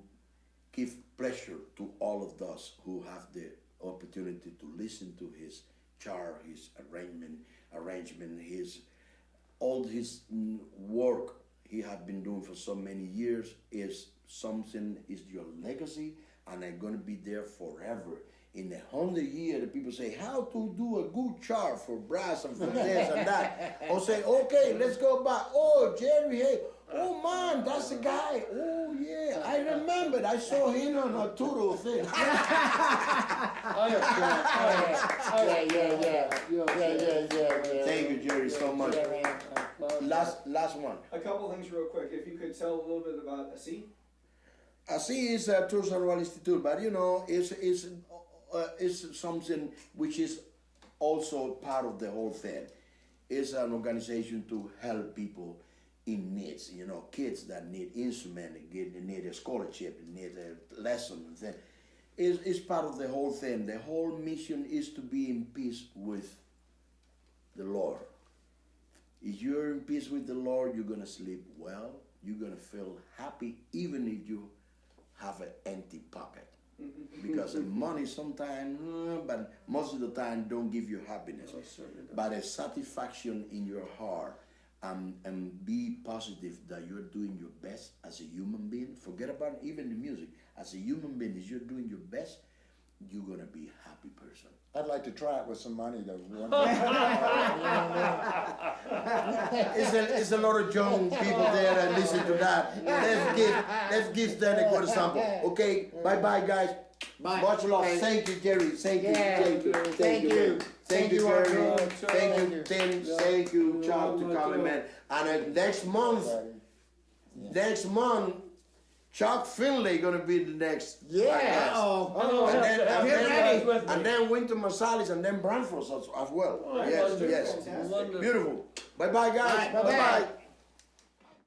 give pleasure to all of us who have the opportunity to listen to his chart, his arrangement, all his work he has been doing for so many years is your legacy, and I'm going to be there forever. In 100 years, the people say, how to do a good chart for brass and for this and that. Or say, okay, let's go back. Oh, Jerry Hay. Oh, man, that's the guy. Oh, yeah, I remembered. I saw him on Arturo thing. Yeah. Thank you, Jerry, so much. Last one. A couple things real quick. If you could tell a little bit about ASI. ASI is Arturo Sandoval Institute, but it's something which is also part of the whole thing. It's an organization to help people in needs, kids that need instrument, need a scholarship, need a lesson. It's part of the whole thing. The whole mission is to be in peace with the Lord. If you're in peace with the Lord, you're going to sleep well. You're going to feel happy even if you have an empty pocket. Because money sometimes, but most of the time don't give you happiness. But a satisfaction in your heart, and be positive that you're doing your best as a human being. Forget about even the music. As a human being, if you're doing your best, you're going to be a happy person. I'd like to try it with some money though. It's a lot of young people there that listen to that. Let's give them a good example. Okay, bye guys. Bye. Much love. Thank you, Jerry. Thank you. Thank you, Jerry. Thank you, Tim. Thank you, Chuck, to coming, man. And next month, Chuck Findley gonna be the next. Yeah. And then Winter Marsalis and then Branford as well. Yes. Fantastic. Beautiful. Bye, guys. Bye. Bye.